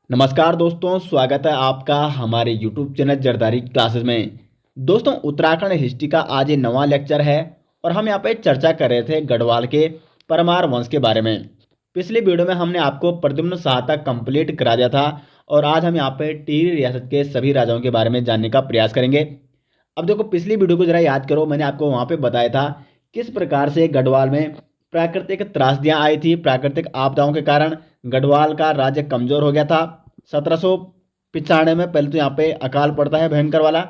नमस्कार दोस्तों, स्वागत है आपका हमारे YouTube चैनल जरदारी क्लासेस में। दोस्तों, उत्तराखंड हिस्ट्री का आज ये नवा लेक्चर है और हम यहाँ पे चर्चा कर रहे थे गढ़वाल के परमार वंश के बारे में। पिछली वीडियो में हमने आपको प्रद्युम्न शाह तक कंप्लीट करा दिया था और आज हम यहाँ पे टिहरी रियासत के सभी राजाओं के बारे में जानने का प्रयास करेंगे। अब देखो, पिछली वीडियो को जरा याद करो, मैंने आपको वहाँ पे बताया था किस प्रकार से गढ़वाल में प्राकृतिक त्रासदियाँ आई थी। प्राकृतिक आपदाओं के कारण गढ़वाल का राज्य कमजोर हो गया था। 1795 में पहले तो यहाँ पे अकाल पड़ता है भयंकर वाला।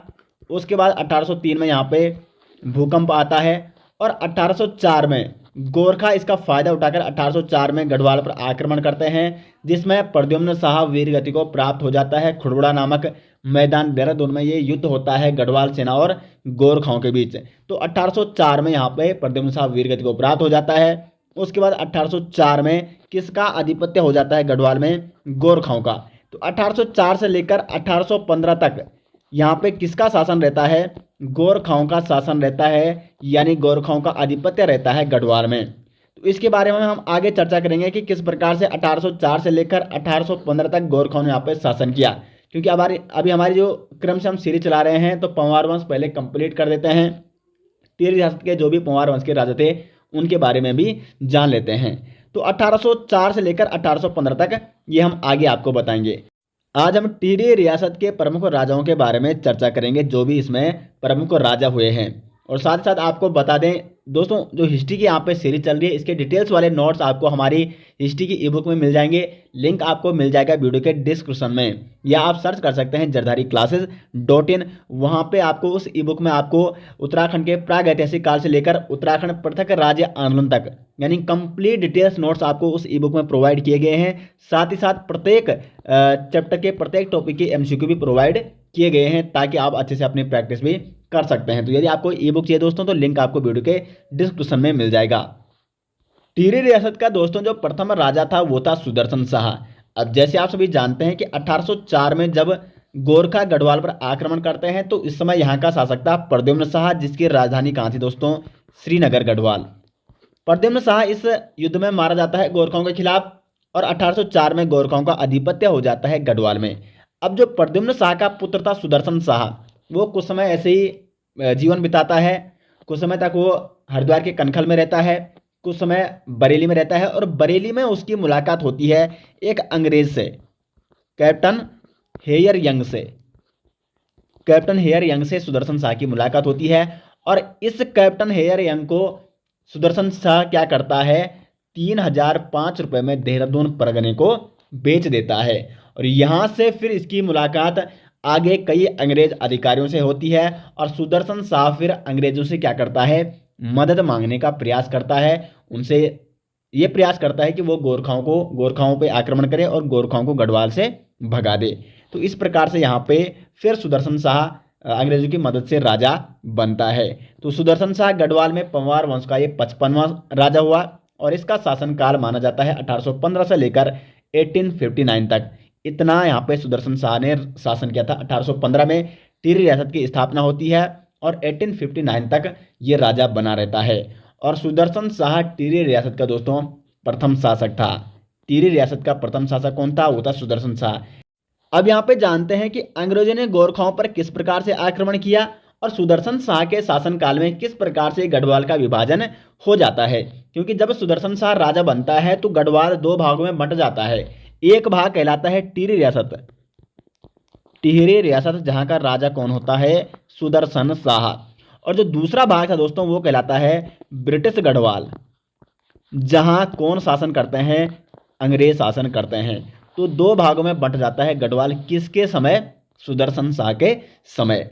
उसके बाद 1803 में यहाँ पे भूकंप आता है और 1804 में गोरखा इसका फायदा उठाकर 1804 में गढ़वाल पर आक्रमण करते हैं, जिसमें प्रद्युम्न शाह वीर गति को प्राप्त हो जाता है। खुड़बुड़ा नामक मैदान देहरादून में ये युद्ध होता है गढ़वाल सेना और गोरखाओं के बीच। तो 1804 में यहाँ पे प्रद्युम्न शाह वीर गति को प्राप्त हो जाता है। उसके बाद 1804 में किसका आधिपत्य हो जाता है गढ़वाल में? गोरखाओं का। तो 1804 से लेकर 1815 तक यहाँ पे किसका शासन रहता है? गोरखाओं का शासन रहता है, यानी गोरखाओं का आधिपत्य रहता है गढ़वाल में। तो इसके बारे में हम आगे चर्चा करेंगे कि किस प्रकार से 1804 से लेकर 1815 तक गोरखाओं ने यहाँ पे शासन किया। क्योंकि अभी हमारी जो क्रम से हम सीरीज चला रहे हैं, तो पंवार वंश पहले कंप्लीट कर देते हैं। टिहरी रियासत के जो भी पंवार वंश के राजा थे उनके बारे में भी जान लेते हैं। तो 1804 से लेकर 1815 तक ये हम आगे आपको बताएंगे। आज हम टिहरी रियासत के प्रमुख राजाओं के बारे में चर्चा करेंगे, जो भी इसमें प्रमुख राजा हुए हैं। और साथ ही साथ आपको बता दें दोस्तों, जो हिस्ट्री की यहाँ पे सीरीज चल रही है, इसके डिटेल्स वाले नोट्स आपको हमारी हिस्ट्री की ईबुक में मिल जाएंगे। लिंक आपको मिल जाएगा वीडियो के डिस्क्रिप्शन में, या आप सर्च कर सकते हैं जरधारीclasses.in। वहाँ पे आपको उस ईबुक में आपको उत्तराखंड के प्रागैतिहासिक काल से लेकर उत्तराखंड पृथक राज्य आंदोलन तक, यानी कंप्लीट डिटेल्स नोट्स आपको उस ईबुक में प्रोवाइड किए गए हैं। साथ ही साथ प्रत्येक चैप्टर के प्रत्येक टॉपिक के MCQ भी प्रोवाइड किए गए हैं, ताकि आप अच्छे से अपनी प्रैक्टिस भी कर सकते हैं। तो यदि आपको ई बुक चाहिए दोस्तों, तो लिंक आपको वीडियो के डिस्क्रिप्शन में मिल जाएगा। टिहरी रियासत का दोस्तों जो प्रथम राजा था वो था सुदर्शन शाह। अब जैसे आप सभी जानते हैं कि 1804 में जब गोरखा गढ़वाल पर आक्रमण करते हैं, तो इस समय यहाँ का शासक था प्रद्युम्न शाह, जिसकी राजधानी कहाँ थी दोस्तों? श्रीनगर गढ़वाल। प्रद्युम्न शाह इस युद्ध में मारा जाता है गोरखाओं के खिलाफ और 1804 में गोरखाओं का आधिपत्य हो जाता है गढ़वाल में। अब जो प्रद्युम्न शाह का पुत्र था सुदर्शन शाह, वो कुछ समय ऐसे ही जीवन बिताता है। कुछ समय तक वो हरिद्वार के कनखल में रहता है, कुछ समय बरेली में रहता है, और बरेली में उसकी मुलाकात होती है एक अंग्रेज से, कैप्टन हेयर यंग से। कैप्टन हेयर यंग से सुदर्शन शाह की मुलाकात होती है और इस कैप्टन हेयर यंग को सुदर्शन शाह क्या करता है? 3005 रुपये में देहरादून परगने को बेच देता है। और यहाँ से फिर इसकी मुलाकात आगे कई अंग्रेज अधिकारियों से होती है और सुदर्शन शाह फिर अंग्रेजों से क्या करता है? मदद मांगने का प्रयास करता है। उनसे ये प्रयास करता है कि वो गोरखाओं पे आक्रमण करे और गोरखाओं को गढ़वाल से भगा दे। तो इस प्रकार से यहाँ पे फिर सुदर्शन शाह अंग्रेजों की मदद से राजा बनता है। तो सुदर्शन शाह गढ़वाल में पंवार वंश का ये 55वां राजा हुआ और इसका शासनकाल माना जाता है 1815 से लेकर 1859 तक। इतना यहाँ पे सुदर्शन शाह ने शासन किया था। 1815 में टिहरी रियासत की स्थापना होती है और 1859 तक ये राजा बना रहता है। और सुदर्शन शाह टिहरी रियासत का दोस्तों प्रथम शासक था। टिहरी रियासत का प्रथम शासक कौन था? वो था सुदर्शन शाह। अब यहाँ पे जानते हैं कि अंग्रेजों ने गोरखाओं पर किस प्रकार से आक्रमण किया और सुदर्शन शाह के शासनकाल में किस प्रकार से गढ़वाल का विभाजन हो जाता है। क्योंकि जब सुदर्शन शाह राजा बनता है तो गढ़वाल दो भागों में बंट जाता है। एक भाग कहलाता है टिहरी रियासत। टिहरी रियासत जहां का राजा कौन होता है? सुदर्शन शाह। और जो दूसरा भाग था दोस्तों वो कहलाता है ब्रिटिश गढ़वाल, जहां कौन शासन करते हैं? अंग्रेज शासन करते हैं। तो दो भागों में बंट जाता है गढ़वाल। किसके समय? सुदर्शन शाह के समय।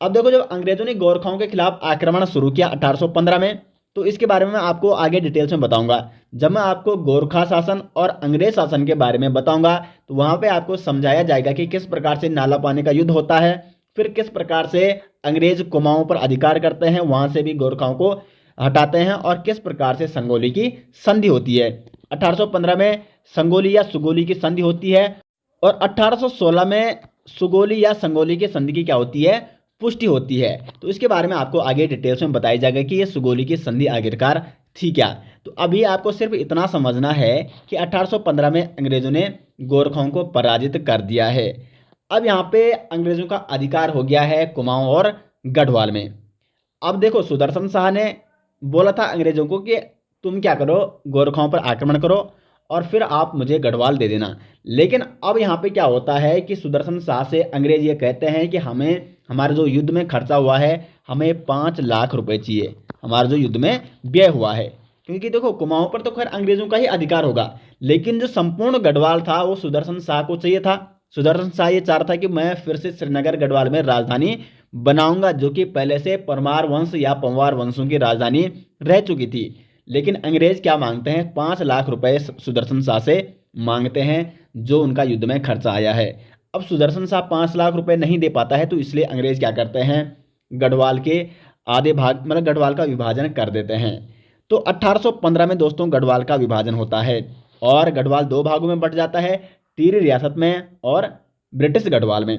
अब देखो, जब अंग्रेजों ने गोरखाओं के खिलाफ आक्रमण शुरू किया 1815 में, तो इसके बारे में मैं आपको आगे डिटेल्स में बताऊंगा। जब मैं आपको गोरखा शासन और अंग्रेज शासन के बारे में बताऊंगा, तो वहां पे आपको समझाया जाएगा कि किस प्रकार से नाला पानी का युद्ध होता है, फिर किस प्रकार से अंग्रेज कुमाऊं पर अधिकार करते हैं, वहां से भी गोरखाओं को हटाते हैं, और किस प्रकार से संगोली की संधि होती है। 1815 में संगोली या सुगोली की संधि होती है और 1816 में सुगोली या संगोली की संधि की क्या होती है? पुष्टि होती है। तो इसके बारे में आपको आगे डिटेल्स में बताया जाएगा कि ये सुगोली की संधि आखिरकार थी क्या। तो अभी आपको सिर्फ इतना समझना है कि 1815 में अंग्रेजों ने गोरखाओं को पराजित कर दिया है। अब यहाँ पे अंग्रेजों का अधिकार हो गया है कुमाऊं और गढ़वाल में। अब देखो, सुदर्शन शाह ने बोला था अंग्रेजों को कि तुम क्या करो, गोरखाओं पर आक्रमण करो और फिर आप मुझे गढ़वाल दे देना। लेकिन अब यहाँ पे क्या होता है कि सुदर्शन शाह से अंग्रेज ये कहते हैं कि हमें हमारे जो युद्ध में खर्चा हुआ है, हमें 5 लाख रुपए चाहिए, हमारा जो युद्ध में व्यय हुआ है। क्योंकि देखो, कुमाऊं पर तो खैर अंग्रेजों का ही अधिकार होगा, लेकिन जो संपूर्ण गढ़वाल था वो सुदर्शन शाह को चाहिए था। सुदर्शन शाह ये चाह रहा था कि मैं फिर से श्रीनगर गढ़वाल में राजधानी बनाऊंगा, जो कि पहले से परमार वंश या पंवार वंशों की राजधानी रह चुकी थी। लेकिन अंग्रेज क्या मांगते हैं, 5 लाख रुपए सुदर्शन शाह से मांगते हैं, जो उनका युद्ध में खर्चा आया है। अब सुदर्शन शाह 5 लाख रुपए नहीं दे पाता है, तो इसलिए अंग्रेज क्या करते हैं, गढ़वाल के आधे भाग मतलब गढ़वाल का विभाजन कर देते हैं। तो 1815 में दोस्तों गढ़वाल का विभाजन होता है और गढ़वाल 2 भागों में बंट जाता है, टिहरी रियासत में और ब्रिटिश गढ़वाल में।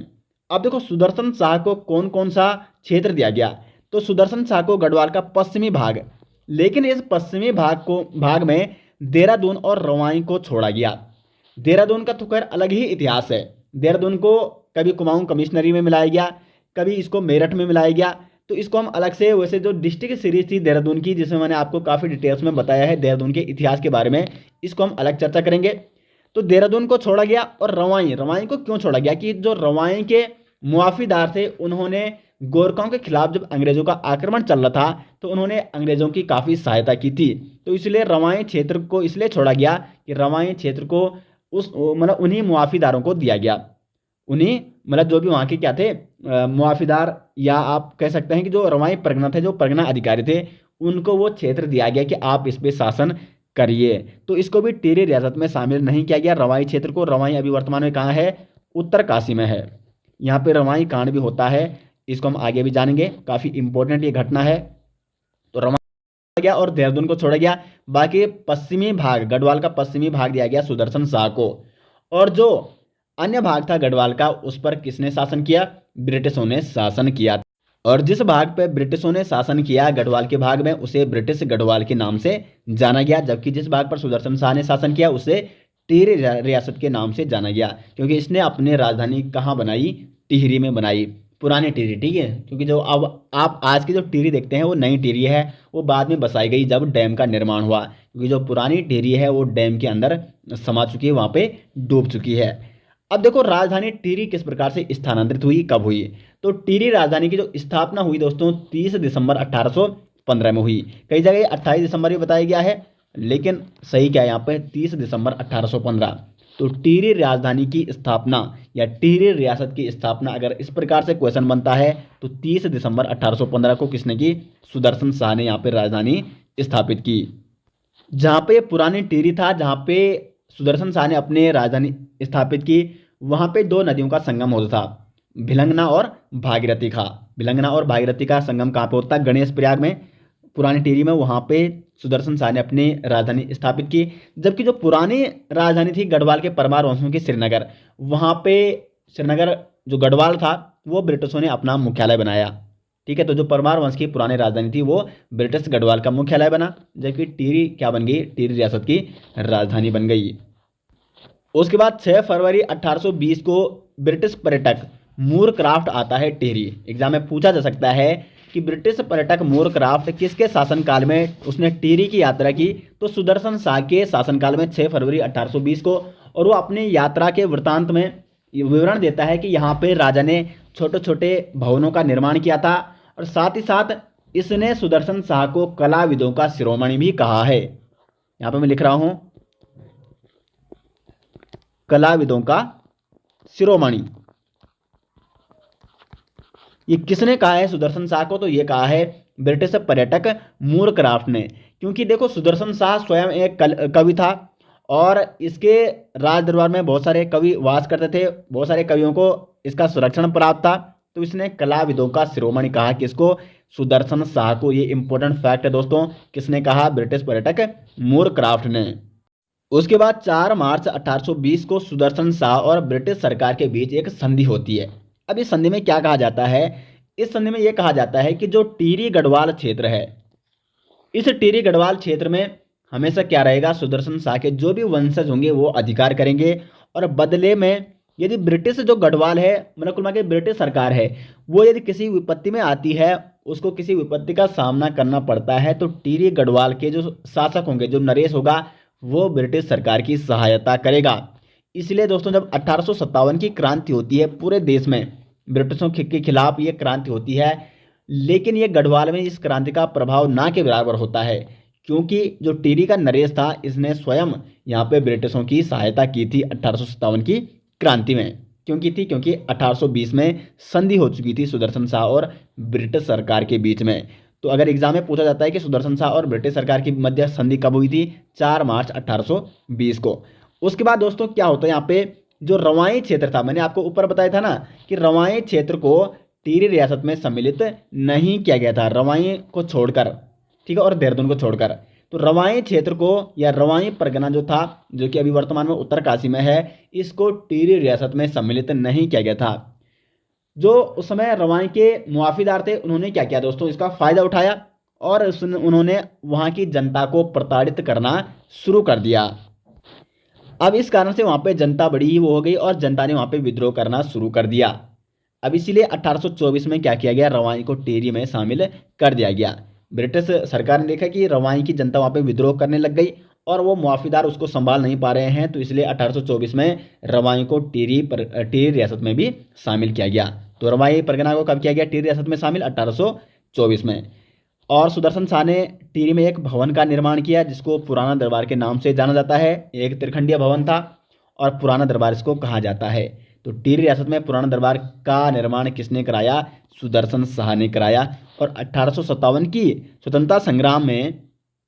अब देखो, सुदर्शन शाह को कौन कौन सा क्षेत्र दिया गया, तो सुदर्शन शाह को गढ़वाल का पश्चिमी भाग, लेकिन इस पश्चिमी भाग में देहरादून और रवाई को छोड़ा गया। देहरादून का तो खैर अलग ही इतिहास है। देहरादून को कभी कुमाऊं कमिश्नरी में मिलाया गया, कभी इसको मेरठ में मिलाया गया। तो इसको हम अलग से, वैसे जो डिस्ट्रिक्ट सीरीज थी देहरादून की, जिसमें मैंने आपको काफ़ी डिटेल्स में बताया है देहरादून के इतिहास के बारे में, इसको हम अलग चर्चा करेंगे। तो देहरादून को छोड़ा गया और रवाई को क्यों छोड़ा गया, कि जो रवाई के मुआफीदार थे, उन्होंने गोरखाओं के खिलाफ जब अंग्रेजों का आक्रमण चल रहा था तो उन्होंने अंग्रेजों की काफ़ी सहायता की थी। तो इसलिए रवाई क्षेत्र को इसलिए छोड़ा गया कि रवाई क्षेत्र को उन्हीं मुआफीदारों को दिया गया। उन्हीं जो भी वहाँ के क्या थे, मुआफीदार, या आप कह सकते हैं कि जो रवाई परगना थे, जो परगना अधिकारी थे, उनको वो क्षेत्र दिया गया कि आप इस पर शासन करिए। तो इसको भी टिहरी रियासत में शामिल नहीं किया गया रवाई क्षेत्र को। रवाई अभी वर्तमान में कहाँ है, उत्तरकाशी में है। यहाँ पे रवाई कांड भी होता है, इसको हम आगे भी जानेंगे, काफ़ी इंपॉर्टेंट ये घटना है। तो रवाई गया और देहरादून को छोड़ा गया। बाकी पश्चिमी भाग, गढ़वाल का पश्चिमी भाग दिया गया सुदर्शन शाह को, और जो अन्य भाग था गढ़वाल का, उस पर किसने शासन किया, ब्रिटिशों ने शासन किया। और जिस भाग पे ब्रिटिशों ने शासन किया गढ़वाल के भाग में, उसे ब्रिटिश गढ़वाल के नाम से जाना गया। जबकि जिस भाग पर सुदर्शन शाह ने शासन किया उसे टिहरी रियासत के नाम से जाना गया, क्योंकि इसने अपनी राजधानी कहाँ बनाई, टिहरी में बनाई, पुरानी टिहरी, ठीक है। क्योंकि जो अब आप आज की जो टिहरी देखते हैं वो नई टिहरी है, वो बाद में बसाई गई जब डैम का निर्माण हुआ। क्योंकि जो पुरानी टिहरी है वो डैम के अंदर समा चुकी है, वहाँ पे डूब चुकी है। अब देखो, राजधानी टिहरी किस प्रकार से स्थानांतरित हुई, कब हुई, तो टिहरी राजधानी की जो स्थापना हुई दोस्तों 30 दिसंबर 1815 में हुई। कई जगह 28 दिसंबर भी बताया गया है, लेकिन सही क्या है यहाँ पे 30 दिसंबर 1815। तो टिहरी राजधानी की स्थापना या टिहरी रियासत की स्थापना अगर इस प्रकार से क्वेश्चन बनता है तो 30 दिसंबर 1815 को किसने की, सुदर्शन शाह ने यहाँ पे राजधानी स्थापित की। जहाँ पे पुरानी टिहरी था, जहाँ पे सुदर्शन शाह ने अपने राजधानी स्थापित की, वहाँ पे 2 नदियों का संगम होता था, भिलंगना और भागीरथी का। भिलंगना और भागीरथी का संगम कहाँ पे होता है, गणेश प्रयाग में, पुरानी टिहरी में। वहाँ पे सुदर्शन शाह ने अपनी राजधानी स्थापित की। जबकि जो पुरानी राजधानी थी गढ़वाल के परमार वंशों की श्रीनगर, वहाँ पे श्रीनगर जो गढ़वाल था वो ब्रिटिशों ने अपना मुख्यालय बनाया, ठीक है। तो जो परमार वंश की पुरानी राजधानी थी वो ब्रिटिश गढ़वाल का मुख्यालय बना, जबकि टिहरी क्या बन गई, टिहरी रियासत की राजधानी बन गई। उसके बाद 6 फरवरी 1820 को ब्रिटिश पर्यटक मूर क्राफ्ट आता है टिहरी। एग्जाम में पूछा जा सकता है कि ब्रिटिश पर्यटक मूर क्राफ्ट किसके शासनकाल में उसने टिहरी की यात्रा की, तो सुदर्शन शाह के शासनकाल में 6 फरवरी 1820 को। और वो अपनी यात्रा के वृतांत में विवरण देता है कि यहाँ पे राजा ने छोटे छोटे भवनों का निर्माण किया था, और साथ ही साथ इसने सुदर्शन शाह को कलाविदों का शिरोमणि भी कहा है। यहाँ पे मैं लिख रहा हूँ, कलाविदों का शिरोमणि। ये किसने कहा है सुदर्शन शाह को, तो ये कहा है ब्रिटिश पर्यटक मूर क्राफ्ट ने। क्योंकि देखो, सुदर्शन शाह स्वयं एक कवि था और इसके राज दरबार में बहुत सारे कवि वास करते थे, बहुत सारे कवियों को इसका संरक्षण प्राप्त था। तो इसने कलाविदों का शिरोमणि कहा किसको, सुदर्शन शाह को। ये इंपॉर्टेंट फैक्ट है दोस्तों, किसने कहा, ब्रिटिश पर्यटक मूर क्राफ्ट ने। उसके बाद 4 मार्च 1820 को सुदर्शन शाह और ब्रिटिश सरकार के बीच एक संधि होती है। अब इस संधि में क्या कहा जाता है, इस संधि में यह कहा जाता है कि जो टिहरी गढ़वाल क्षेत्र है, इस टिहरी गढ़वाल क्षेत्र में हमेशा क्या रहेगा, सुदर्शन शाह के जो भी वंशज होंगे वो अधिकार करेंगे। और बदले में यदि ब्रिटिश जो गढ़वाल है, मतलब कुल मिला के ब्रिटिश सरकार है, वो यदि किसी विपत्ति में आती है, उसको किसी विपत्ति का सामना करना पड़ता है, तो टिहरी गढ़वाल के जो शासक होंगे, जो नरेश होगा, वो ब्रिटिश सरकार की सहायता करेगा। इसलिए दोस्तों जब 1857 की क्रांति होती है पूरे देश में, ब्रिटिशों के खिलाफ ये क्रांति होती है, लेकिन ये गढ़वाल में इस क्रांति का प्रभाव ना के बराबर होता है, क्योंकि जो टिहरी का नरेश था, इसने स्वयं यहाँ पे ब्रिटिशों की सहायता की थी 1857 की क्रांति में। क्यों की थी? क्योंकि 1820 में संधि हो चुकी थी सुदर्शन शाह और ब्रिटिश सरकार के बीच में। तो अगर एग्जाम में पूछा जाता है कि सुदर्शन शाह और ब्रिटिश सरकार की मध्य संधि कब हुई थी, 4 मार्च 1820 को। उसके बाद दोस्तों क्या होता है, यहाँ पे जो रवाई क्षेत्र था, मैंने आपको ऊपर बताया था ना कि रवाई क्षेत्र को टिहरी रियासत में सम्मिलित नहीं किया गया था, रवाई को छोड़कर, ठीक है, और देहरादून को छोड़कर। तो रवाई क्षेत्र को या रवाई परगना जो था, जो कि अभी वर्तमान में उत्तरकाशी में है, इसको टिहरी रियासत में सम्मिलित नहीं किया गया था। जो उस समय रवाई के मुआफीदार थे, उन्होंने क्या किया दोस्तों, इसका फायदा उठाया और उन्होंने वहां की जनता को प्रताड़ित करना शुरू कर दिया। अब इस कारण से वहां पे जनता बड़ी ही वो हो गई और जनता ने वहां पे विद्रोह करना शुरू कर दिया। अब इसीलिए 1824 में क्या किया गया, रवाई को टिहरी में शामिल कर दिया गया। ब्रिटिश सरकार ने देखा कि रवाई की जनता वहां पे विद्रोह करने लग गई और वो मुआफीदार उसको संभाल नहीं पा रहे हैं, तो इसलिए 1824 में रवाई को टिहरी रियासत में भी शामिल किया गया। तो रवाई परगना को कब किया गया टिहरी रियासत में शामिल? 1824 में। और सुदर्शन शाह ने टिहरी में एक भवन का निर्माण किया जिसको पुराना दरबार के नाम से जाना जाता है। एक त्रिखंडीय भवन था और पुराना दरबार इसको कहा जाता है। तो टिहरी रियासत में पुराना दरबार का निर्माण किसने कराया? सुदर्शन शाह ने कराया। और 1857 की स्वतंत्रता संग्राम में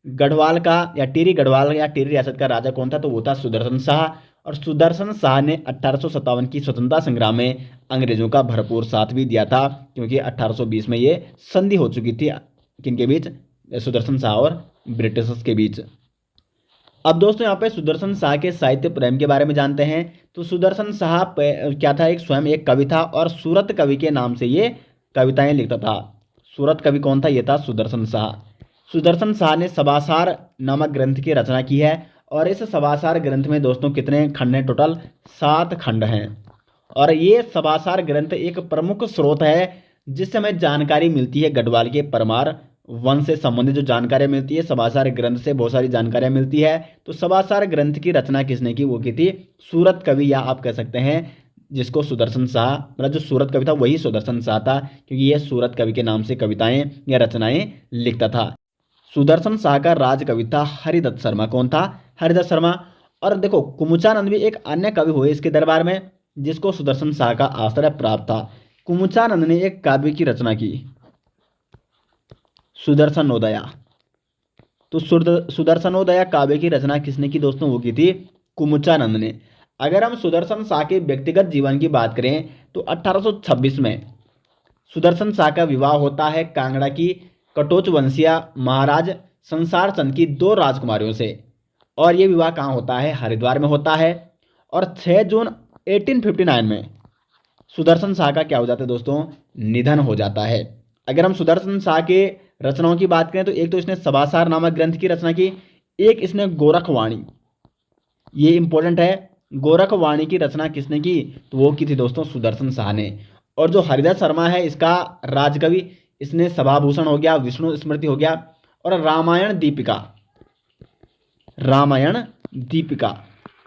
गढ़वाल का या टिहरी गढ़वाल या टिहरी रियासत का राजा कौन था? तो वो था सुदर्शन शाह। और सुदर्शन शाह ने 1857 की स्वतंत्रता संग्राम में अंग्रेजों का भरपूर साथ भी दिया था, क्योंकि 1820 में ये संधि हो चुकी थी किनके बीच? सुदर्शन शाह और ब्रिटिशर्स के बीच। अब दोस्तों यहाँ पे सुदर्शन शाह के साहित्य प्रेम के बारे में जानते हैं। तो सुदर्शन शाह क्या था? स्वयं एक कवि था और सूरत कवि के नाम से ये कविताएं लिखता था। सूरत कवि कौन था? ये था सुदर्शन शाह। सुदर्शन शाह ने सभासार नामक ग्रंथ की रचना की है और इस सभासार ग्रंथ में दोस्तों कितने खंड हैं? टोटल 7 खंड हैं। और ये सभासार ग्रंथ एक प्रमुख स्रोत है जिससे हमें जानकारी मिलती है गढ़वाल के परमार वंश से संबंधित जो जानकारियां मिलती है, सभासार ग्रंथ से बहुत सारी जानकारियां मिलती है। तो सभासार ग्रंथ की रचना किसने की? वो की थी सूरत कवि, या आप कह सकते हैं जिसको सुदर्शन शाह, मतलब जो सूरत कवि था वही सुदर्शन शाह था, क्योंकि ये सूरत कवि के नाम से कविताएं या रचनाएं लिखता था। सुदर्शन शाह का राज कवि था हरिदत्त शर्मा। कौन था? हरिदत्त शर्मा। और देखो कुमुचानंद भी एक अन्य कवि हुए इसके दरबार में जिसको सुदर्शन शाह का आश्रय प्राप्त था। कुमुचानंद ने एक काव्य की रचना की, सुदर्शनोदया। तो सुदर्शनोदया काव्य की रचना किसने की दोस्तों? वो की थी कुमुचानंद ने। अगर हम सुदर्शन शाह के व्यक्तिगत जीवन की बात करें तो 1826 में सुदर्शन शाह का विवाह होता है कांगड़ा की कटोच वंशिया महाराज संसार चंद की 2 राजकुमारियों से। और ये विवाह कहाँ होता है? हरिद्वार में होता है। और 6 जून 1859 में सुदर्शन शाह का क्या हो जाता है दोस्तों? निधन हो जाता है। अगर हम सुदर्शन शाह के रचनाओं की बात करें तो एक तो इसने सभासार नामक ग्रंथ की रचना की, एक इसने गोरखवाणी, ये इंपॉर्टेंट है, गोरखवाणी की रचना किसने की? तो वो की थी दोस्तों सुदर्शन शाह ने। और जो हरिदत्त शर्मा है इसका राजकवि, इसने सभाभूषण हो गया, विष्णु स्मृति हो गया और रामायण दीपिका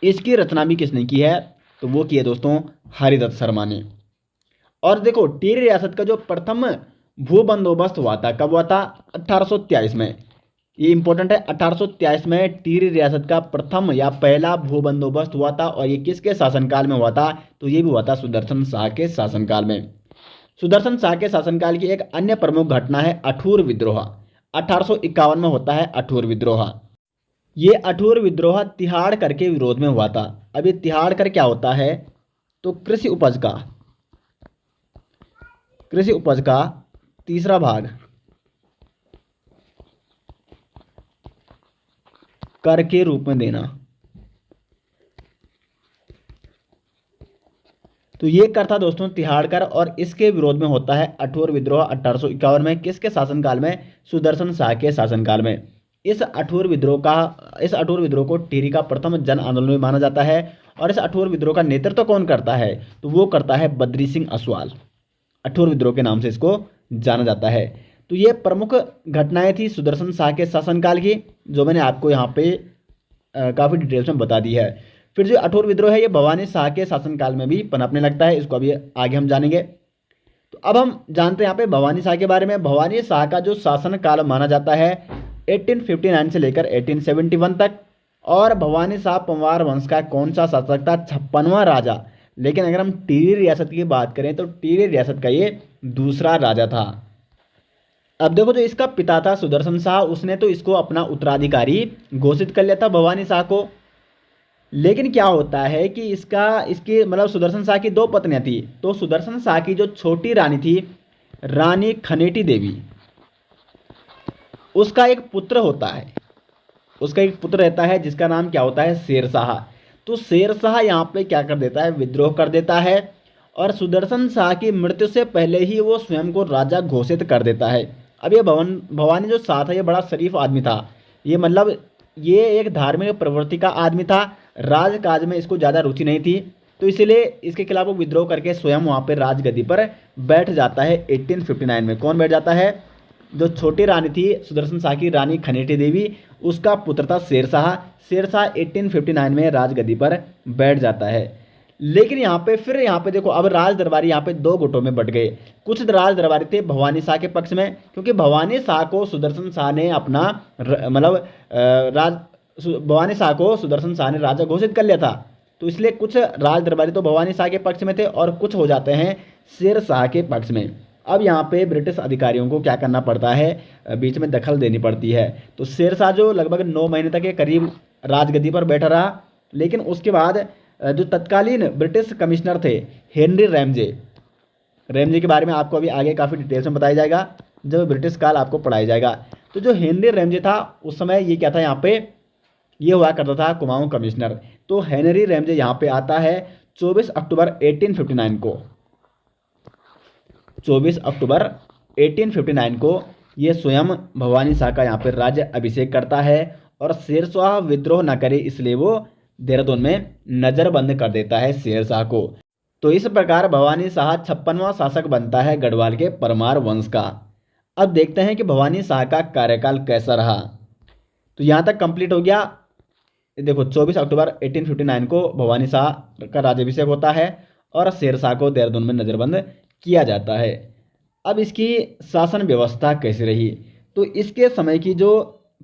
इसकी रचना भी किसने की है? तो वो की है दोस्तों हरिदत्त शर्मा ने। और देखो टिहरी रियासत का जो प्रथम भू बंदोबस्त हुआ था, कब हुआ था? 1823 में। ये इंपॉर्टेंट है, 1823 में टिहरी रियासत का प्रथम या पहला भू बंदोबस्त हुआ था। और ये किसके शासनकाल में हुआ था? तो ये भी हुआ था सुदर्शन शाह के शासनकाल में। सुदर्शन शाह के शासनकाल की एक अन्य प्रमुख घटना है अठूर विद्रोह। 1851 में होता है अठूर विद्रोह। ये अठूर विद्रोह तिहाड़कर के विरोध में हुआ था। अब ये तिहाड़कर क्या होता है? तो कृषि उपज का तीसरा भाग कर के रूप में देना। तो ये कर था दोस्तों तिहाड़कर और इसके विरोध में होता है अठूर विद्रोह 1851 में। किसके शासनकाल में? सुदर्शन शाह के शासनकाल में। इस अठूर विद्रोह का इस अठोर विद्रोह को टिहरी का प्रथम जन आंदोलन में माना जाता है। और इस अठोर विद्रोह का नेतृत्व कौन करता है, तो वो करता है बद्री सिंह असवाल। अठोर विद्रोह के नाम से इसको जाना जाता है। तो ये प्रमुख घटनाएं थी सुदर्शन शाह के शासनकाल की, जो मैंने आपको यहाँ पे काफ़ी डिटेल्स में बता दी है। फिर जो अठोर विद्रोह है ये भवानी शाह के शासनकाल में भी पनपने लगता है, इसको अभी आगे हम जानेंगे। तो अब हम जानते हैं यहाँ पे भवानी शाह के बारे में। भवानी शाह का जो शासनकाल माना जाता है 1859 से लेकर 1871 तक। और भवानी शाह पंवार वंश का कौन सा शासक था, 56वां राजा। लेकिन अगर हम टिहरी रियासत की बात करें तो टिहरी रियासत का ये दूसरा राजा था। अब देखो, जो इसका पिता था सुदर्शन शाह, उसने तो इसको अपना उत्तराधिकारी घोषित कर लिया था भवानी शाह को। लेकिन क्या होता है कि इसकी मतलब सुदर्शन शाह की 2 पत्नियां थी। तो सुदर्शन शाह की जो छोटी रानी थी, रानी खनेटी देवी, उसका एक पुत्र होता है, उसका एक पुत्र रहता है जिसका नाम क्या होता है, शेरशाह। तो शेरशाह यहाँ पे क्या कर देता है, विद्रोह कर देता है। और सुदर्शन शाह की मृत्यु से पहले ही वो स्वयं को राजा घोषित कर देता है। अब ये भवानी जो शाह था ये बड़ा शरीफ आदमी था। ये मतलब ये एक धार्मिक प्रवृत्ति का आदमी था, राजकाज में इसको ज़्यादा रुचि नहीं थी। तो इसीलिए इसके खिलाफ वो विद्रोह करके स्वयं वहाँ पे राजगद्दी पर बैठ जाता है 1859 में। कौन बैठ जाता है, जो छोटी रानी थी सुदर्शन शाह की, रानी खनेटी देवी, उसका पुत्र था शेरशाह। शेरशाह 1859 में राजगद्दी पर बैठ जाता है। लेकिन यहाँ पे देखो, अब राज दरबारी यहाँ पे 2 गुटों में बट गए। कुछ राज दरबारी थे भवानी शाह के पक्ष में, क्योंकि भवानी शाह को सुदर्शन शाह ने अपना भवानी शाह को सुदर्शन शाह ने राजा घोषित कर लिया था। तो इसलिए कुछ राज दरबारी तो भवानी शाह के पक्ष में थे और कुछ हो जाते हैं शेर शाह के पक्ष में। अब यहाँ पे ब्रिटिश अधिकारियों को क्या करना पड़ता है, बीच में दखल देनी पड़ती है। तो शेर शाह जो लगभग 9 महीने तक के करीब राजगद्दी पर बैठा रहा। लेकिन उसके बाद जो तत्कालीन ब्रिटिश कमिश्नर थे हेनरी रैमजे के बारे में आपको अभी आगे काफ़ी डिटेल्स में बताया जाएगा जब ब्रिटिश काल आपको पढ़ाया जाएगा। तो जो हेनरी रैमजे था उस समय ये क्या था, यहाँ पे ये हुआ करता था कुमाऊं कमिश्नर। तो हेनरी रैमजे यहाँ पे आता है 24 अक्टूबर 1859 को। 24 अक्टूबर 1859 को ये स्वयं भवानी शाह का यहाँ पे राज्य अभिषेक करता है। और शेरशाह विद्रोह न करे इसलिए वो देहरादून में नज़रबंद कर देता है शेरशाह को। तो इस प्रकार भवानी शाह 56वां शासक बनता है गढ़वाल के परमार वंश का। अब देखते हैं कि भवानी शाह का कार्यकाल कैसा रहा। तो यहाँ तक कंप्लीट हो गया। देखो, 24 अक्टूबर 1859 को भवानी शाह का राज्याभिषेक होता है और शेरशाह को देहरादून में नज़रबंद किया जाता है। अब इसकी शासन व्यवस्था कैसी रही, तो इसके समय की जो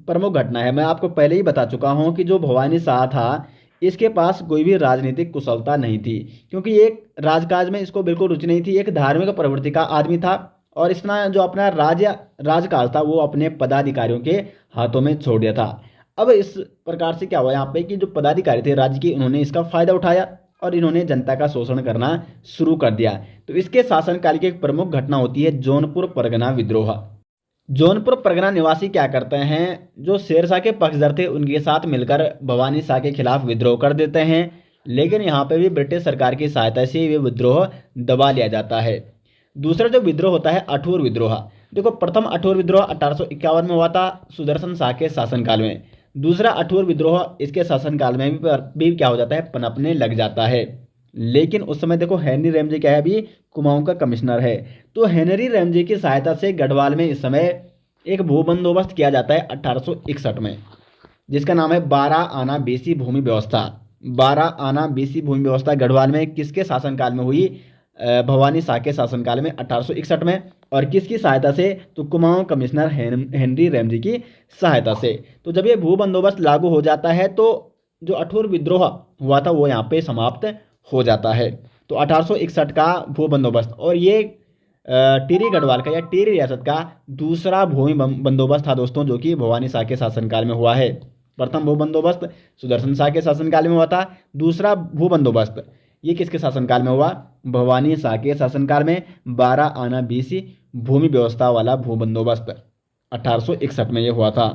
प्रमुख घटना है, मैं आपको पहले ही बता चुका हूँ कि जो भवानी शाह था इसके पास कोई भी राजनीतिक कुशलता नहीं थी, क्योंकि एक राजकाज में इसको बिल्कुल रुचि नहीं थी। एक धार्मिक प्रवृत्ति का आदमी था और इसने जो अपना राजकाज था वो अपने पदाधिकारियों के हाथों में छोड़ दिया था। अब इस प्रकार से क्या हुआ यहाँ पे कि जो पदाधिकारी थे राज्य के, उन्होंने इसका फायदा उठाया और इन्होंने जनता का शोषण करना शुरू कर दिया। तो इसके शासनकाल की एक प्रमुख घटना होती है जौनपुर परगना विद्रोह। जौनपुर परगना निवासी क्या करते हैं, जो शेरशाह के पक्षधर थे उनके साथ मिलकर भवानी शाह के खिलाफ विद्रोह कर देते हैं। लेकिन यहाँ पे भी ब्रिटिश सरकार की सहायता से ये विद्रोह दबा लिया जाता है। दूसरा जो विद्रोह होता है अठोर विद्रोह। देखो, प्रथम अठोर विद्रोह 1851 में हुआ था सुदर्शन शाह के शासनकाल में। दूसरा अठोर विद्रोह इसके शासनकाल में भी क्या हो जाता है, पनपने लग जाता है। लेकिन उस समय देखो हेनरी रैमजे क्या है, अभी कुमाऊं का कमिश्नर है। तो हेनरी रैमजे की सहायता से गढ़वाल में इस समय एक भू बंदोबस्त किया जाता है 1861 में, जिसका नाम है 12 आना बीसी भूमि व्यवस्था। 12 आना बीसी भूमि व्यवस्था गढ़वाल में किसके शासनकाल में हुई, भवानी शाह के शासनकाल में 1861 में। और किसकी सहायता से, तो कुमाऊं कमिश्नर हेनरी रैमजे की सहायता से। तो जब ये भू बंदोबस्त लागू हो जाता है तो जो अठोर विद्रोह हुआ था वो यहाँ पे समाप्त हो जाता है। तो 1861 का भू बंदोबस्त, और ये टिहरी गढ़वाल का या टिहरी रियासत का दूसरा भूमि बंदोबस्त था दोस्तों, जो कि भवानी शाह के शासनकाल में हुआ है। प्रथम भू बंदोबस्त सुदर्शन शाह के शासनकाल में हुआ था। दूसरा भू बंदोबस्त ये किसके शासनकाल में हुआ, भवानी शाह के शासनकाल में। 12 आना बीसी भूमि व्यवस्था वाला भू बंदोबस्त 1861 में ये हुआ था।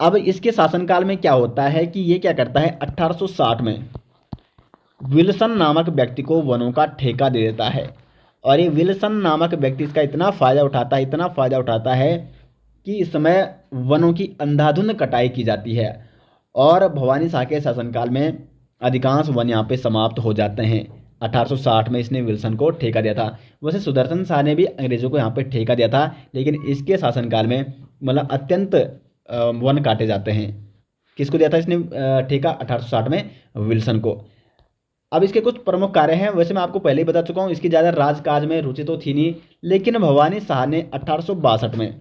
अब इसके शासनकाल में क्या होता है कि ये क्या करता है, 1860 में विल्सन नामक व्यक्ति को वनों का ठेका दे देता है। और ये विल्सन नामक व्यक्ति इसका इतना फ़ायदा उठाता है कि इस समय वनों की अंधाधुंध कटाई की जाती है और भवानी शाह के शासनकाल में अधिकांश वन यहाँ पे समाप्त हो जाते हैं। 1860 में इसने विल्सन को ठेका दिया था। वैसे सुदर्शन शाह ने भी अंग्रेजों को यहाँ पे ठेका दिया था, लेकिन इसके शासनकाल में मतलब अत्यंत वन काटे जाते हैं। किसको दिया था इसने ठेका? 1860 में विल्सन को। अब इसके कुछ प्रमुख कार्य हैं। वैसे मैं आपको पहले ही बता चुका हूँ, इसकी ज़्यादा राजकाज में रुचि तो थी नहीं, लेकिन भवानी शाह ने 1862 में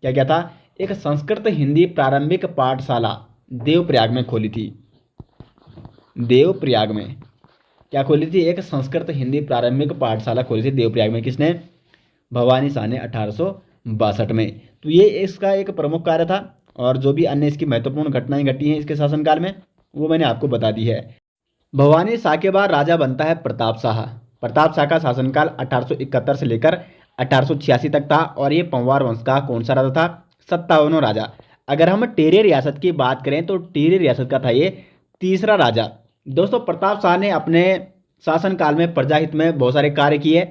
क्या किया था? एक संस्कृत हिंदी प्रारंभिक पाठशाला देवप्रयाग में खोली थी। देवप्रयाग में क्या खोली थी? एक संस्कृत हिंदी प्रारंभिक पाठशाला खोली थी देवप्रयाग में। किसने? भवानी शाह ने 1862 में। तो ये इसका एक प्रमुख कार्य था और जो भी अन्य इसकी महत्वपूर्ण घटनाएं घटी हैं इसके शासनकाल में वो मैंने आपको बता दी है। भवानी शाह के बाद राजा बनता है प्रताप शाह। प्रताप शाह का शासनकाल 1871 से लेकर 1886 तक था और ये पंवार वंश का कौन सा राजा था? 57वां राजा। अगर हम टेरी रियासत की बात करें तो टेरी रियासत का था ये तीसरा राजा। दोस्तों, प्रताप शाह ने अपने शासनकाल में प्रजाहित में बहुत सारे कार्य किए।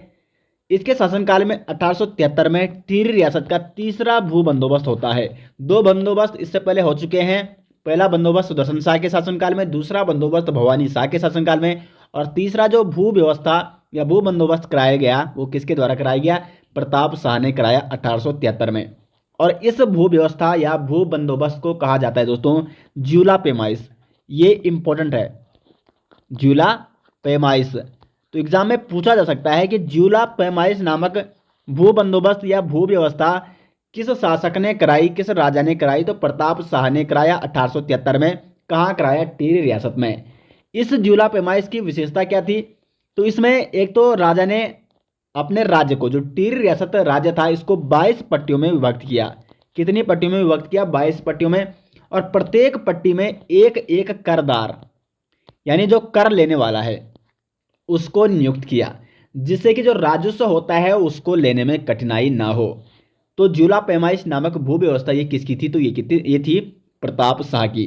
इसके शासनकाल में 1873 में टिहरी रियासत का तीसरा भू बंदोबस्त होता है। दो बंदोबस्त इससे पहले हो चुके हैं। पहला बंदोबस्त सुदर्शन शाह के शासनकाल में, दूसरा बंदोबस्त भवानी शाह के शासनकाल में, और तीसरा जो भू व्यवस्था या भू बंदोबस्त कराया गया वो किसके द्वारा कराया गया? प्रताप शाह ने कराया 1873 में। और इस भू व्यवस्था या भू बंदोबस्त को कहा जाता है दोस्तों ज्यूला पैमाइश। ये इंपॉर्टेंट है, ज्यूला पैमाइश। तो एग्जाम में पूछा जा सकता है कि ज्यूला पैमाइश नामक भू बंदोबस्त या भू व्यवस्था किस शासक ने कराई, किस राजा ने कराई? तो प्रताप शाह ने कराया 1873 में। कहाँ कराया? टिहरी रियासत में। इस ज्यूला पैमाइश की विशेषता क्या थी? तो इसमें एक तो राजा ने अपने राज्य को, जो टिहरी रियासत राज्य था, इसको 22 पट्टियों में विभक्त किया। कितनी पट्टियों में विभक्त किया? 22 पट्टियों में। और प्रत्येक पट्टी में एक एक करदार यानी जो कर लेने वाला है उसको नियुक्त किया, जिससे कि जो राजस्व होता है उसको लेने में कठिनाई ना हो। तो ज्यूला पैमाइश नामक भू व्यवस्था ये किसकी थी? तो ये थी प्रताप शाह की।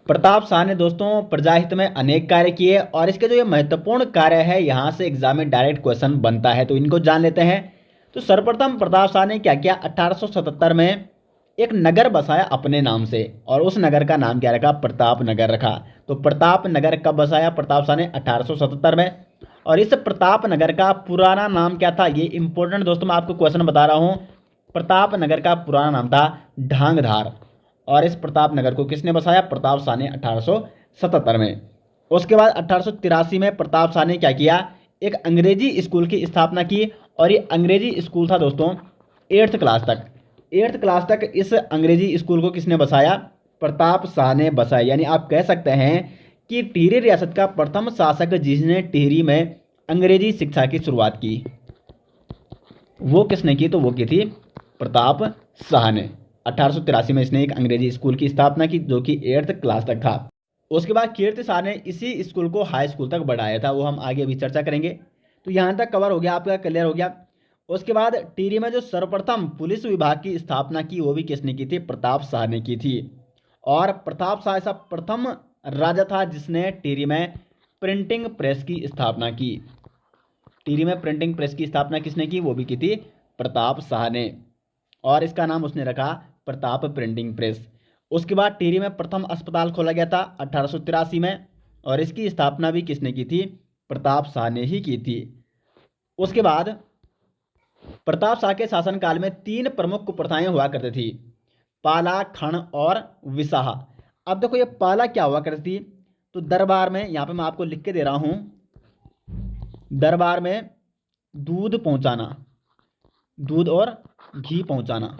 प्रताप शाह ने दोस्तों प्रजाहित में अनेक कार्य किए और इसके जो ये महत्वपूर्ण कार्य है यहाँ से एग्जाम में डायरेक्ट क्वेश्चन बनता है, तो इनको जान लेते हैं। तो सर्वप्रथम प्रताप शाह ने क्या किया? 1877 में एक नगर बसाया अपने नाम से और उस नगर का नाम क्या रखा? प्रताप नगर रखा। तो प्रताप नगर कब बसाया प्रताप शाह ने? 1877 में। और इस प्रताप नगर का पुराना नाम क्या था? ये इंपॉर्टेंट दोस्तों, मैं आपको क्वेश्चन बता रहा हूँ। प्रताप नगर का पुराना नाम था ढांगधार। और इस प्रताप नगर को किसने बसाया? प्रताप शाह ने 1877 में। उसके बाद 1883 में प्रताप शाह ने क्या किया? एक अंग्रेजी स्कूल की स्थापना की और ये अंग्रेजी स्कूल था दोस्तों 8th क्लास तक। 8th क्लास तक इस अंग्रेजी स्कूल को किसने बसाया? प्रताप शाह ने बसाया। यानी आप कह सकते हैं कि टिहरी रियासत का प्रथम शासक जिसने टिहरी में अंग्रेजी शिक्षा की शुरुआत की वो किसने की? तो वो की थी प्रताप शाह ने। 1883 में इसने एक अंग्रेजी स्कूल की स्थापना की जो कि 8th क्लास तक था। उसके बाद कीर्ति शाह ने इसी स्कूल को हाई स्कूल तक बढ़ाया था, वो हम आगे भी चर्चा करेंगे। तो यहाँ तक कवर हो गया, आपका क्लियर हो गया। उसके बाद टिहरी में जो सर्वप्रथम पुलिस विभाग की स्थापना की वो भी किसने की थी? प्रताप शाह ने की थी। और प्रताप शाह ऐसा प्रथम राजा था जिसने टिहरी में प्रिंटिंग प्रेस की स्थापना की। टिहरी में प्रिंटिंग प्रेस की स्थापना किसने की? वो भी की थी प्रताप शाह ने, और इसका नाम उसने रखा प्रताप प्रिंटिंग प्रेस। उसके बाद टिहरी में प्रथम अस्पताल खोला गया था 1883 में और इसकी स्थापना भी किसने की थी? प्रताप शाह ने ही की थी। उसके बाद प्रताप शाह के शासनकाल में 3 प्रमुख कुप्रथाएं हुआ करती थी, पाला, खण और विसाह। अब देखो ये पाला क्या हुआ करती थी? तो दरबार में, यहाँ पे मैं आपको लिख के दे रहा हूं, दरबार में दूध पहुंचाना, दूध और घी पहुंचाना,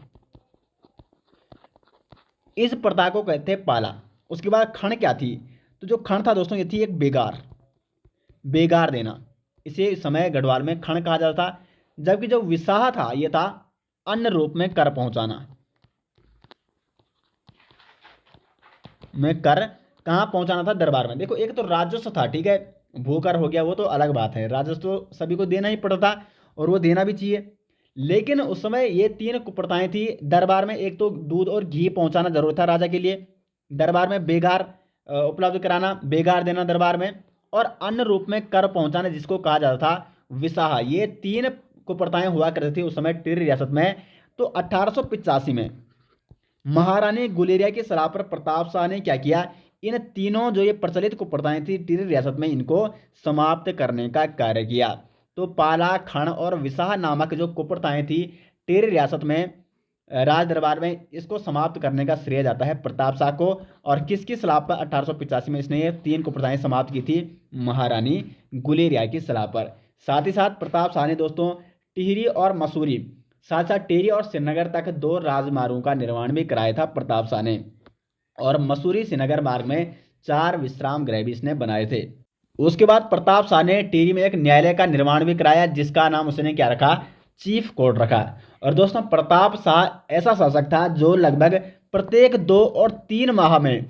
इस प्रथा को कहते हैं पाला। उसके बाद खण क्या थी? तो जो खण था दोस्तों ये थी एक बेगार, बेगार देना, इसे इस समय गढ़वाल में खण कहा जाता था। जबकि जो विसाह था ये था अन्न रूप में कर पहुंचाना, में कर कहाँ पहुंचाना था? दरबार में। देखो एक तो राजस्व था, ठीक है, भूकर हो गया वो तो अलग बात है, राजस्व तो सभी को देना ही पड़ता और वो देना भी चाहिए। लेकिन उस समय ये 3 कुप्रथाएं थी दरबार में। एक तो दूध और घी पहुंचाना जरूरी था राजा के लिए, दरबार में बेगार उपलब्ध कराना, बेगार देना दरबार में, और अन्न रूप में कर पहुंचाना जिसको कहा जाता था विसाहा। ये 3 कुप्रथाएं हुआ करती थी उस समय टिहरी रियासत में। तो 1885 में महारानी गुलेरिया की सलाह पर प्रताप शाह ने क्या किया, इन तीनों जो ये प्रचलित कुप्रथाएं थी टिहरी रियासत में, इनको समाप्त करने का कार्य किया। तो पाला, खण और विसाह नामक जो कुप्रथाएं थी टिहरी रियासत में राज दरबार में, इसको समाप्त करने का श्रेय जाता है प्रताप शाह को। और किसकी सलाह पर 1885 में इसने ये 3 कुप्रथाएं समाप्त की थी, महारानी गुलेरिया की सलाह पर। साथ ही साथ प्रताप शाह ने दोस्तों टिहरी और मसूरी, साथ साथ टिहरी और श्रीनगर तक 2 राजमार्गों का निर्माण भी कराया था प्रताप शाह ने। और मसूरी श्रीनगर मार्ग में 4 विश्राम गृह भी इसने बनाए थे। उसके बाद प्रताप शाह ने टिहरी में एक न्यायालय का निर्माण भी कराया, जिसका नाम उसने क्या रखा, चीफ कोर्ट रखा। और दोस्तों प्रताप शाह ऐसा शासक था जो लगभग प्रत्येक 2 और 3 माह में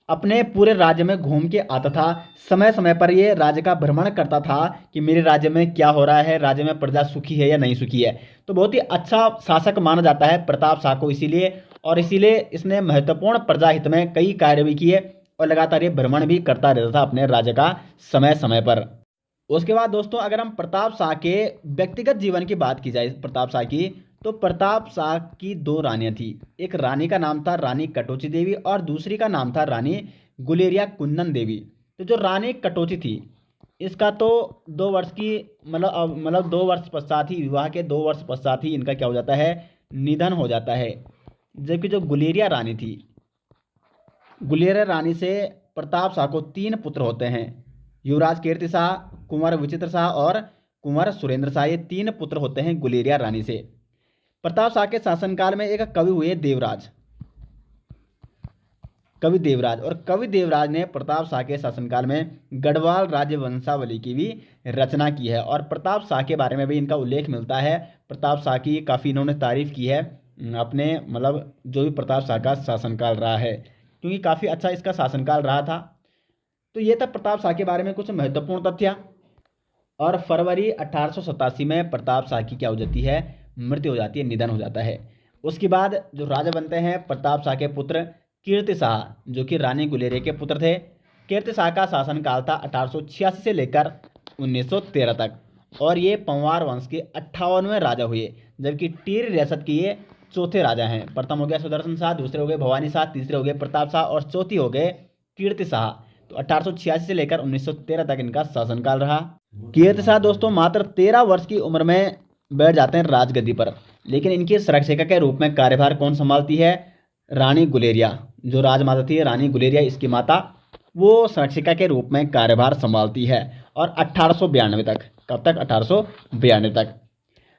अपने पूरे राज्य में घूम के आता था। समय समय पर ये राज्य का भ्रमण करता था कि मेरे राज्य में क्या हो रहा है, राज्य में प्रजा सुखी है या नहीं सुखी है। तो बहुत ही अच्छा शासक माना जाता है प्रताप शाह को इसीलिए, और इसीलिए इसने महत्वपूर्ण प्रजा हित में कई कार्य भी किए और लगातार ये भ्रमण भी करता रहता था अपने राज्य का समय समय पर। उसके बाद दोस्तों अगर हम प्रताप शाह के व्यक्तिगत जीवन की बात की जाए प्रताप शाह की, तो प्रताप शाह की 2 रानियां थी। एक रानी का नाम था रानी कटोची देवी और दूसरी का नाम था रानी गुलेरिया कुंदन देवी। तो जो रानी कटोची थी इसका तो 2 वर्ष की मतलब 2 वर्ष पश्चात ही, विवाह के 2 वर्ष पश्चात ही इनका क्या हो जाता है, निधन हो जाता है। जबकि जो गुलेरिया रानी थी, गुलेरिया रानी से प्रताप शाह को 3 पुत्र होते हैं, युवराज कीर्ति शाह, कुंवर विचित्र शाह और कुंवर सुरेंद्र शाह। ये 3 पुत्र होते हैं गुलेरिया रानी से। प्रताप शाह के शासनकाल में एक कवि हुए देवराज, कवि देवराज, और कवि देवराज ने प्रताप शाह के शासनकाल में गढ़वाल राज्य वंशावली की भी रचना की है। और प्रताप शाह के बारे में भी इनका उल्लेख मिलता है। प्रताप शाह की काफ़ी इन्होंने तारीफ की है अपने जो भी प्रताप शाह का शासनकाल रहा है, क्योंकि काफ़ी अच्छा इसका शासनकाल रहा था। तो ये था प्रताप शाह के बारे में कुछ महत्वपूर्ण तथ्य। और फरवरी 1887 में प्रताप शाह की क्या हो जाती है, मृत्यु हो जाती है, निधन हो जाता है। उसके बाद जो राजा बनते हैं प्रताप शाह के पुत्र कीर्ति शाह, जो कि रानी गुलेरिया के पुत्र थे। कीर्ति शाह का शासनकाल था 1886 से लेकर 1913 तक, और ये पंवार वंश के 58वें राजा हुए। जबकि टिहरी रियासत के ये 4थे राजा हैं। प्रथम हो गया सुदर्शन शाह, दूसरे हो गए भवानी शाह, तीसरे हो गए प्रताप शाह और चौथी हो गए कीर्ति शाह। तो 1886 से लेकर 1913 तक इनका शासनकाल रहा। कीर्ति शाह दोस्तों मात्र 13 वर्ष की उम्र में बैठ जाते हैं राजगद्दी पर, लेकिन इनकी संरक्षिका के रूप में कार्यभार कौन संभालती है, रानी गुलेरिया। जो राजमाता थी रानी गुलेरिया, इसकी माता, वो संरक्षिका के रूप में कार्यभार संभालती है। और 1892 तक, कब तक, 1892 तक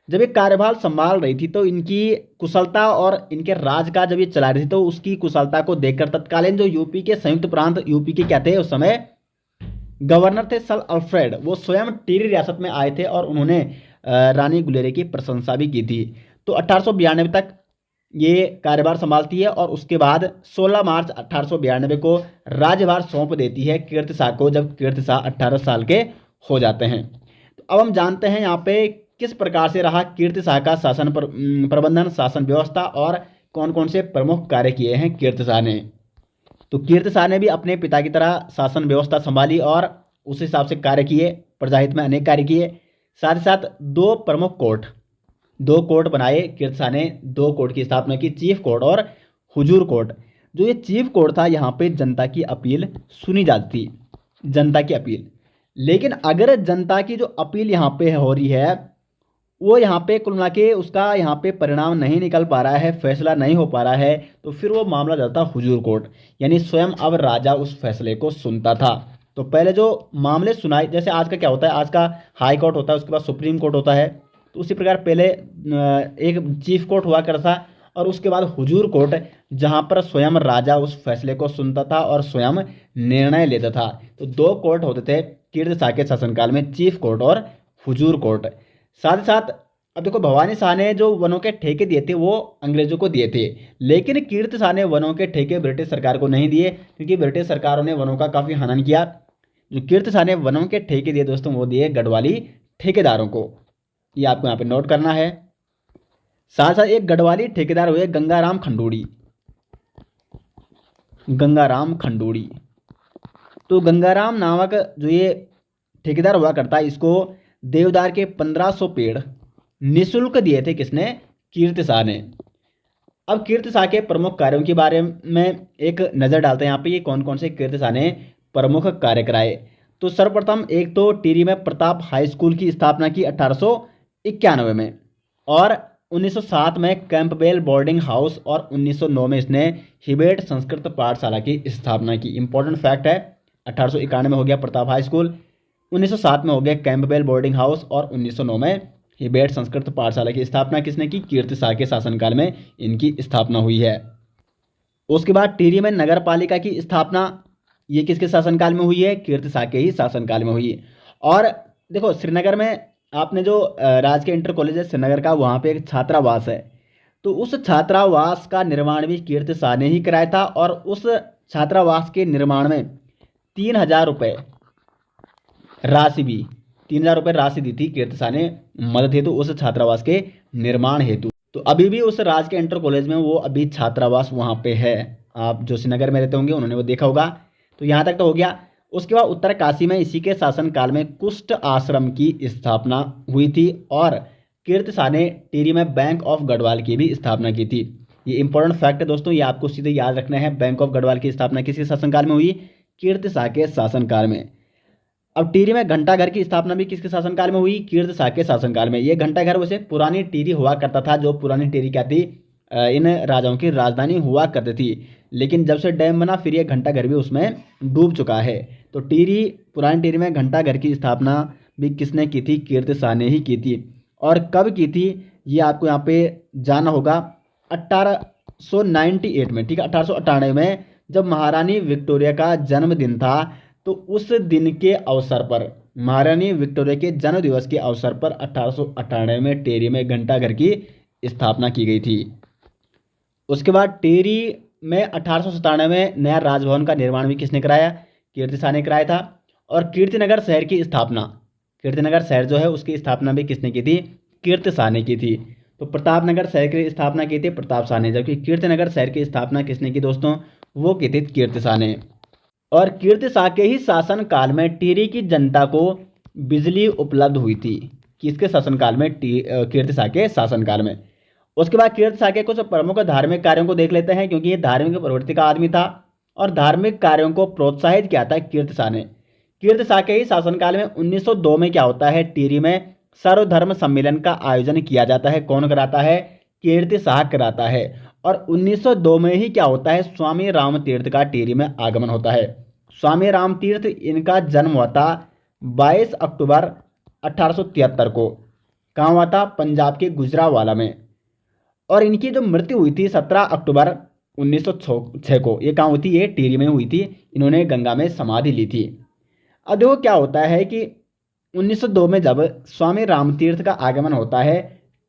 जब ये कार्यभार संभाल रही थी, तो इनकी कुशलता और इनके राज का जब ये चला रही थी, तो उसकी कुशलता को देखकर तत्कालीन जो यूपी के संयुक्त प्रांत, यूपी के क्या थे उस समय, गवर्नर थे सर अल्फ्रेड, वो स्वयं टिहरी रियासत में आए थे और उन्होंने रानी गुलेरिया की प्रशंसा भी की थी। तो 1892 तक ये कार्यभार संभालती है, और उसके बाद 16 मार्च 1892 को राज्यभार सौंप देती है कीर्ति शाह को, जब कीर्ति शाह 18 साल के हो जाते हैं। तो अब हम जानते हैं यहाँ पे किस प्रकार से रहा कीर्ति शाह का शासन प्रबंधन, शासन व्यवस्था, और कौन कौन से प्रमुख कार्य किए हैं कीर्ति शाह ने। तो कीर्ति शाह ने भी अपने पिता की तरह शासन व्यवस्था संभाली और उस हिसाब से कार्य किए, प्रजाहित में अनेक कार्य किए। साथ ही साथ 2 प्रमुख कोर्ट, 2 कोर्ट बनाए कीर्ति शाह ने, 2 कोर्ट की स्थापना की, चीफ कोर्ट और हुजूर कोर्ट। जो ये चीफ कोर्ट था, यहाँ पे जनता की अपील सुनी जाती थी, जनता की अपील। लेकिन अगर जनता की जो अपील यहाँ पे हो रही है, वो यहाँ पे कुल मिला के उसका यहाँ पे परिणाम नहीं निकल पा रहा है, फैसला नहीं हो पा रहा है, तो फिर वो मामला जाता हुजूर कोर्ट, यानी स्वयं अब राजा उस फैसले को सुनता था। तो पहले जो मामले सुनाए, जैसे आज का क्या होता है, आज का हाई कोर्ट होता है, उसके बाद सुप्रीम कोर्ट होता है, तो उसी प्रकार पहले एक चीफ कोर्ट हुआ करता था, और उसके बाद हुजूर कोर्ट, जहाँ पर स्वयं राजा उस फैसले को सुनता था और स्वयं निर्णय लेता था। तो 2 कोर्ट होते थे कीर्ति शाह के शासनकाल में, चीफ कोर्ट और हुजूर कोर्ट। साथ ही साथ अब देखो, भवानी शाह ने जो वनों के ठेके दिए थे वो अंग्रेजों को दिए थे, लेकिन कीर्ति शाह ने वनों के ठेके ब्रिटिश सरकार को नहीं दिए, क्योंकि ब्रिटिश सरकारों ने वनों का काफ़ी हनन किया। जो कीर्ति शाह ने वनों के ठेके दिए दोस्तों, वो दिए गढ़वाली ठेकेदारों को, ये आपको यहाँ पे नोट करना है। साथ साथ एक गढ़वाली ठेकेदार हुए गंगाराम खंडूड़ी, गंगाराम खंडूड़ी। तो गंगाराम नामक जो ये ठेकेदार हुआ करता है, इसको देवदार के 1500 पेड़ निःशुल्क दिए थे, किसने, कीर्ति शाह ने। अब कीर्ति शाह के प्रमुख कार्यों के बारे में एक नज़र डालते हैं यहाँ पे, ये कौन कौन से कीर्ति शाह ने प्रमुख कार्य कराए। तो सर्वप्रथम एक तो टिहरी में प्रताप हाई स्कूल की स्थापना की 1891 में, और 1907 में कैंपबेल बोर्डिंग हाउस, और 1909 में इसने हिबेट संस्कृत पाठशाला की स्थापना की। इंपॉर्टेंट फैक्ट है, 1891 में हो गया प्रताप हाई स्कूल, 1907 में हो गया कैंपबेल बोर्डिंग हाउस, और 1909 में हिबेट संस्कृत पाठशाला की स्थापना किसने की? कीर्ति शाह के शासनकाल में इनकी स्थापना हुई है। उसके बाद टिहरी में नगर पालिका की स्थापना, ये किसके शासनकाल में हुई है? कीर्ति शाह के ही शासनकाल में हुई है। और देखो, श्रीनगर में आपने जो राजकीय इंटर कॉलेज है श्रीनगर का, वहाँ पे एक छात्रावास है, तो उस छात्रावास का निर्माण भी कीर्ति शाह ने ही कराया था। और उस छात्रावास के निर्माण में 3,000 रुपये राशि भी 3,000 रुपये राशि दी थी कीर्ति शाह ने मदद हेतु उस छात्रावास के निर्माण हेतु। तो अभी भी उस राजकीय इंटर कॉलेज में वो अभी छात्रावास वहाँ पे है। आप जो श्रीनगर में रहते होंगे उन्होंने वो देखा होगा। तो यहाँ तक तो हो गया। उसके बाद उत्तरकाशी में इसी के शासनकाल में कुष्ठ आश्रम की स्थापना हुई थी, और कीर्ति शाह ने टिहरी में बैंक ऑफ गढ़वाल की भी स्थापना की थी। ये इंपॉर्टेंट फैक्ट है दोस्तों, ये आपको सीधे याद रखना है। बैंक ऑफ गढ़वाल की स्थापना किसके शासनकाल में हुई? कीर्ति शाह के शासनकाल में। अब टिहरी में घंटाघर की स्थापना भी किसके शासनकाल में हुई? कीर्ति शाह के शासनकाल में। ये घंटाघर वैसे पुरानी टिहरी हुआ करता था, जो पुरानी टिहरी क्या थी, इन राजाओं की राजधानी हुआ करती थी, लेकिन जब से डैम बना फिर ये घंटाघर भी उसमें डूब चुका है। तो टिहरी, पुरानी टिहरी में घंटाघर की स्थापना भी किसने की थी? कीर्ति शाह ने ही की थी। और कब की थी ये आपको यहाँ पे जानना होगा, 1898 में, ठीक है, 1898 में जब महारानी विक्टोरिया का जन्मदिन था, तो उस दिन के अवसर पर, महारानी विक्टोरिया के जन्म दिवस के अवसर पर 1898 में टिहरी में घंटाघर की स्थापना की गई थी। उसके बाद टिहरी में 1897 में नया राजभवन का निर्माण भी किसने कराया? कीर्ति शाह ने कराया था। और कीर्तिनगर शहर की स्थापना, कीर्तिनगर शहर जो है उसकी स्थापना भी किसने की थी? कीर्ति शाह ने की थी। तो प्रतापनगर शहर की स्थापना की थी प्रताप शाह ने, जबकि कीर्तिनगर शहर की स्थापना किसने की दोस्तों? वो की थी कीर्ति शाह ने। और कीर्ति शाह के ही शासन काल में टिहरी की जनता को बिजली उपलब्ध हुई थी। किसके शासनकाल में? कीर्ति शाह के शासनकाल में। उसके बाद कीर्ति शाह के कुछ प्रमुख धार्मिक कार्यों को देख लेते हैं, क्योंकि ये धार्मिक प्रवृत्ति का आदमी था और धार्मिक कार्यों को प्रोत्साहित किया था कीर्ति शाह ने। कीर्ति शाह के ही शासनकाल में 1902 में क्या होता है? टिहरी में सर्वधर्म सम्मेलन का आयोजन किया जाता है। कौन कराता है? कीर्ति शाह कराता है। और 1902 में ही क्या होता है? स्वामी राम तीर्थ का टिहरी में आगमन होता है। स्वामी राम तीर्थ, इनका जन्म हुआ था 22 अक्टूबर 1873 को। कहाँ हुआ था? पंजाब के गुजरावाला में। और इनकी जो मृत्यु हुई थी 17 अक्टूबर 1906 को। ये कहाँ हुई थी? ये टिहरी में हुई थी। इन्होंने गंगा में समाधि ली थी। अब देखो क्या होता है कि 1902 में जब स्वामी राम तीर्थ का आगमन होता है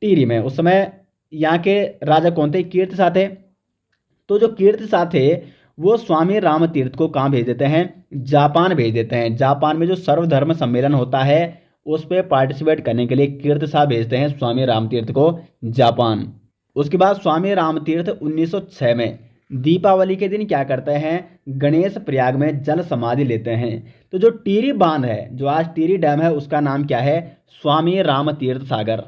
टिहरी में, उस समय यहाँ के राजा कौन थे? कीर्ति शाह थे। तो जो कीर्ति शाह थे वो स्वामी राम तीर्थ को कहाँ भेज देते हैं? जापान भेज देते हैं। जापान में जो सर्वधर्म सम्मेलन होता है उस पर पार्टिसिपेट करने के लिए कीर्ति शाह भेजते हैं स्वामी राम तीर्थ को जापान। उसके बाद स्वामी राम तीर्थ 1906 में दीपावली के दिन क्या करते हैं? गणेश प्रयाग में जल समाधि लेते हैं। तो जो टिहरी बांध है, जो आज टिहरी डैम है, उसका नाम क्या है? स्वामी राम तीर्थ सागर।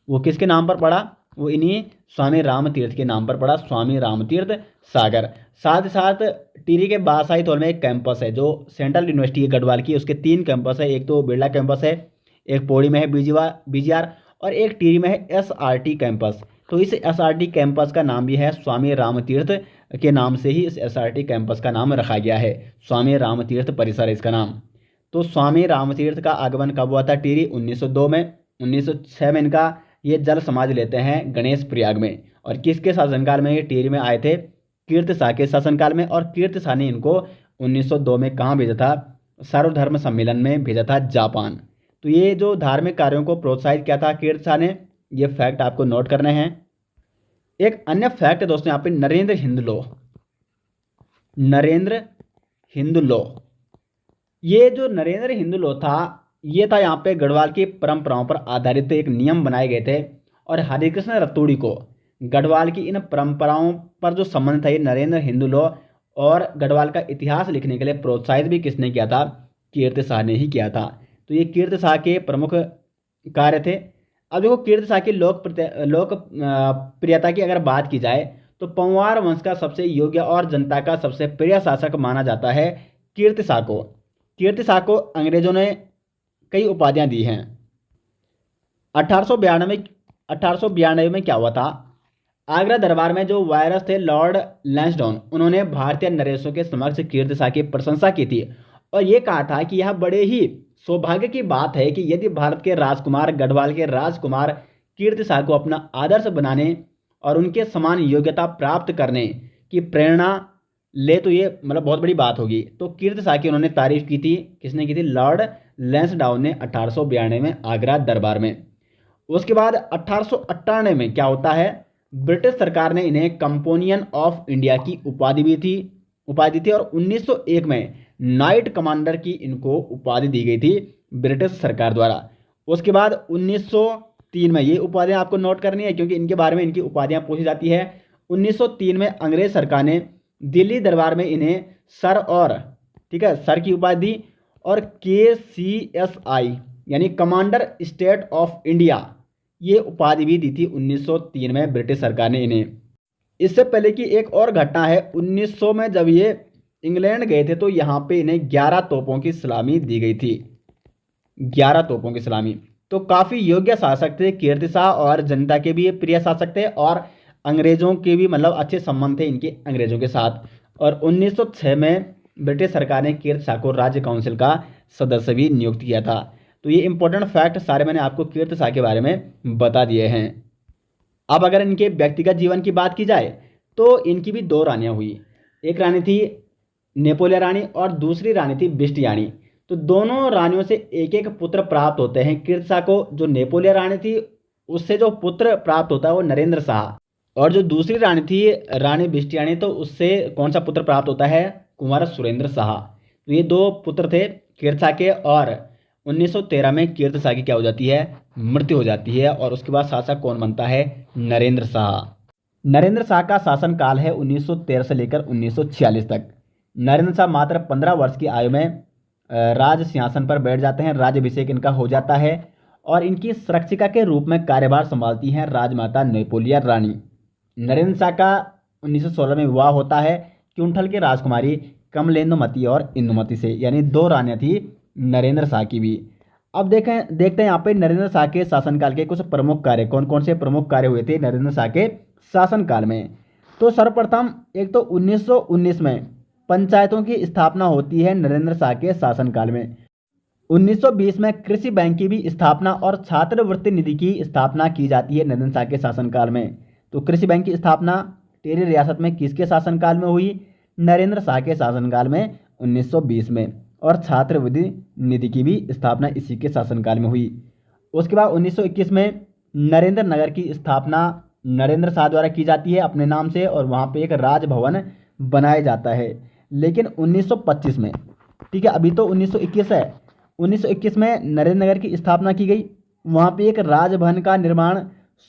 वो किसके नाम पर पड़ा? वो इन्हीं स्वामी राम तीर्थ के नाम पर पड़ा, स्वामी राम तीर्थ सागर। साथ ही साथ टिहरी के बादशाही थोल में एक कैंपस है जो सेंट्रल यूनिवर्सिटी है गढ़वाल की, उसके 3 कैंपस है। एक तो बिरला कैंपस है, एक पौड़ी में है बीजीआर, और एक टिहरी में है एसआरटी कैंपस। तो इस एसआरटी कैंपस का नाम भी है स्वामी राम तीर्थ के नाम से ही इस एसआरटी कैंपस का नाम रखा गया है, स्वामी राम तीर्थ परिसर इसका नाम। तो स्वामी राम तीर्थ का आगमन कब हुआ था टिहरी? 1902 में। 1906 में इनका ये जल समाधि लेते हैं गणेश प्रयाग में। और किसके शासनकाल में ये टिहरी में आए थे? कीर्ति शाह के शासनकाल में। और कीर्ति शाह ने इनको 1902 में कहाँ भेजा था? सर्वधर्म सम्मेलन में भेजा था, जापान। तो ये जो धार्मिक कार्यों को प्रोत्साहित किया था कीर्ति शाह ने, ये फैक्ट आपको नोट करने हैं। एक अन्य फैक्ट है दोस्तों यहाँ पे, नरेंद्र हिंदुलो। नरेंद्र हिंदुलो, ये जो नरेंद्र हिंदुलो था, ये था यहाँ पे गढ़वाल की परंपराओं पर आधारित एक नियम बनाए गए थे। और हरिकृष्ण रतूड़ी को गढ़वाल की इन परंपराओं पर जो संबंध था, ये नरेंद्र हिंदुलो और गढ़वाल का इतिहास लिखने के लिए प्रोत्साहित भी किसने किया था? कीर्ति शाह ने ही किया था। तो ये कीर्ति शाह के प्रमुख कार्य थे। अब देखो कीर्ति शाह की लोकप्रियता की अगर बात की जाए तो पंवार वंश का सबसे योग्य और जनता का सबसे प्रिय शासक माना जाता है कीर्ति शाह को। कीर्ति शाह को अंग्रेजों ने कई उपाधियां दी हैं। 1892 में क्या हुआ था, आगरा दरबार में जो वायरस थे लॉर्ड लैंसडाउन, उन्होंने भारतीय नरेशों के समक्ष कीर्ति शाह की प्रशंसा की थी और ये कहा था कि यह बड़े ही सौभाग्य की बात है कि यदि भारत के राजकुमार गढ़वाल के राजकुमार कीर्ति शाह को अपना आदर्श बनाने और उनके समान योग्यता प्राप्त करने की प्रेरणा ले तो ये मतलब बहुत बड़ी बात होगी। तो कीर्ति शाह की उन्होंने तारीफ की थी, किसने की थी, लॉर्ड लैंसडाउन ने 1892 में आगरा दरबार में। उसके बाद 1898 में क्या होता है, ब्रिटिश सरकार ने इन्हें कंपोनियन ऑफ इंडिया की उपाधि थी और 1901 में नाइट कमांडर की इनको उपाधि दी गई थी ब्रिटिश सरकार द्वारा। उसके बाद 1903 में ये उपाधियां आपको नोट करनी है क्योंकि इनके बारे में इनकी उपाधियां पूछी जाती है। 1903 में अंग्रेज सरकार ने दिल्ली दरबार में इन्हें सर और सर की उपाधि दी और KCSI यानी कमांडर स्टेट ऑफ इंडिया ये उपाधि भी दी थी 1903 में ब्रिटिश सरकार ने इन्हें। इससे पहले की एक और घटना है, 1900 में जब ये इंग्लैंड गए थे तो यहाँ पे इन्हें 11 तोपों की सलामी दी गई थी, 11 तोपों की सलामी। तो काफ़ी योग्य शासक थे कीर्ति शाह और जनता के भी ये प्रिय शासक थे और अंग्रेजों के भी मतलब अच्छे संबंध थे इनके अंग्रेजों के साथ। और 1906 में ब्रिटिश सरकार ने कीर्ति शाह को राज्य काउंसिल का सदस्य भी नियुक्त किया था। तो ये इंपॉर्टेंट फैक्ट सारे मैंने आपको कीर्ति शाह के बारे में बता दिए हैं। अब अगर इनके व्यक्तिगत जीवन की बात की जाए तो इनकी भी 2 रानियां हुई, एक रानी थी नेपोलियन रानी और दूसरी रानी थी बिष्टियानी। तो दोनों रानियों से एक एक पुत्र प्राप्त होते हैं। कीर्ति शाह को जो नेपोलियन रानी थी उससे जो पुत्र प्राप्त होता है वो नरेंद्र शाह, और जो दूसरी रानी थी रानी बिष्टियानी तो उससे कौन सा पुत्र प्राप्त होता है, कुंवर सुरेंद्र शाह। तो ये 2 पुत्र थे कीर्ति शाह के और 1913 में कीर्ति शाह की क्या हो जाती है, मृत्यु हो जाती है। और उसके बाद शासक कौन बनता है, नरेंद्र शाह। नरेंद्र शाह का शासनकाल है 1913 से लेकर 1946 तक। नरेंद्र शाह मात्र 15 वर्ष की आयु में राज सिंहासन पर बैठ जाते हैं, राज्याभिषेक इनका हो जाता है और इनकी संरक्षिका के रूप में कार्यभार संभालती हैं राजमाता नेपोलियन रानी। नरेंद्र शाह का 1916 में विवाह होता है क्योंठल की राजकुमारी कमलेंदुमती और इंदुमती से, यानी 2 रानियां थी नरेंद्र शाह की भी। अब देखते हैं यहाँ पे नरेंद्र शाह के शासनकाल के कुछ प्रमुख कार्य, कौन कौन से प्रमुख कार्य हुए थे नरेंद्र शाह के शासनकाल में। तो सर्वप्रथम एक तो 1919 में पंचायतों की स्थापना होती है नरेंद्र शाह के शासनकाल में। 1920 में कृषि बैंक की भी स्थापना और छात्रवृत्ति निधि की स्थापना की जाती है नरेंद्र शाह के शासनकाल में। तो कृषि बैंक की स्थापना टिहरी रियासत में किसके शासनकाल में हुई, नरेंद्र शाह के शासनकाल में 1920 में। और छात्रवृत्ति निधि की भी स्थापना इसी के शासनकाल में हुई। उसके बाद 1921 में नरेंद्र नगर की स्थापना नरेंद्र शाह द्वारा की जाती है अपने नाम से और वहाँ पे एक राजभवन बनाया जाता है। लेकिन 1925 में, ठीक है अभी तो 1921 है, 1921 में नरेंद्र नगर की स्थापना की गई, वहाँ पे एक राजभवन का निर्माण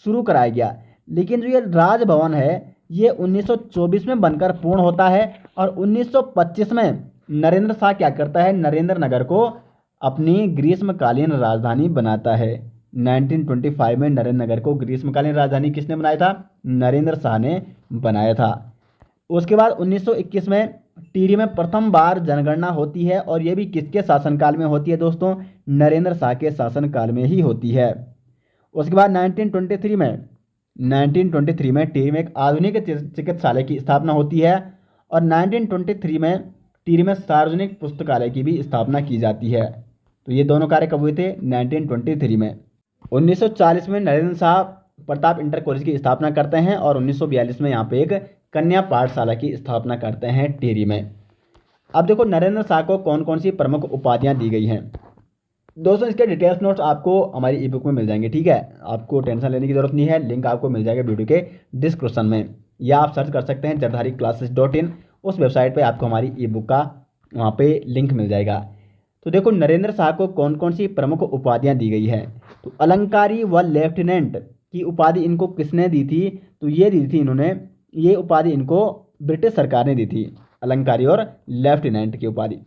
शुरू कराया गया। लेकिन जो ये राजभवन है ये 1924 में बनकर पूर्ण होता है और 1925 में नरेंद्र शाह क्या करता है, नरेंद्र नगर को अपनी ग्रीष्मकालीन राजधानी बनाता है। 1925 में नरेंद्र नगर को ग्रीष्मकालीन राजधानी किसने बनाया था, नरेंद्र शाह ने बनाया था। उसके बाद 1921 में टिहरी में प्रथम बार जनगणना होती है और ये भी किसके शासनकाल में होती है दोस्तों, नरेंद्र शाह के शासनकाल में ही होती है। उसके बाद 1923 में टिहरी में एक आधुनिक चिकित्सालय की स्थापना होती है और 1923 में टिहरी में सार्वजनिक पुस्तकालय की भी स्थापना की जाती है। तो ये दोनों कार्य कब हुए थे, 1923 में। 1940 में नरेंद्र शाह प्रताप इंटर कॉलेज की स्थापना करते हैं और 1942 में यहाँ पे एक कन्या पाठशाला की स्थापना करते हैं टिहरी में। अब देखो नरेंद्र शाह को कौन कौन सी प्रमुख उपाधियाँ दी गई हैं दोस्तों, इसके डिटेल्स नोट्स आपको हमारी ई बुक में मिल जाएंगे, ठीक है, आपको टेंशन लेने की जरूरत नहीं है। लिंक आपको मिल जाएगा वीडियो के डिस्क्रिप्शन में, या आप सर्च कर सकते हैं jardhariclasses.in, उस वेबसाइट पे आपको हमारी ई बुक का वहाँ पे लिंक मिल जाएगा। तो देखो नरेंद्र शाह को कौन कौन सी प्रमुख उपाधियाँ दी गई हैं। तो अलंकारी व लेफ्टिनेंट की उपाधि इनको किसने दी थी, तो ये दी थी इन्होंने, ये उपाधि इनको ब्रिटिश सरकार ने दी थी, अलंकारी और लेफ्टिनेंट की उपाधि।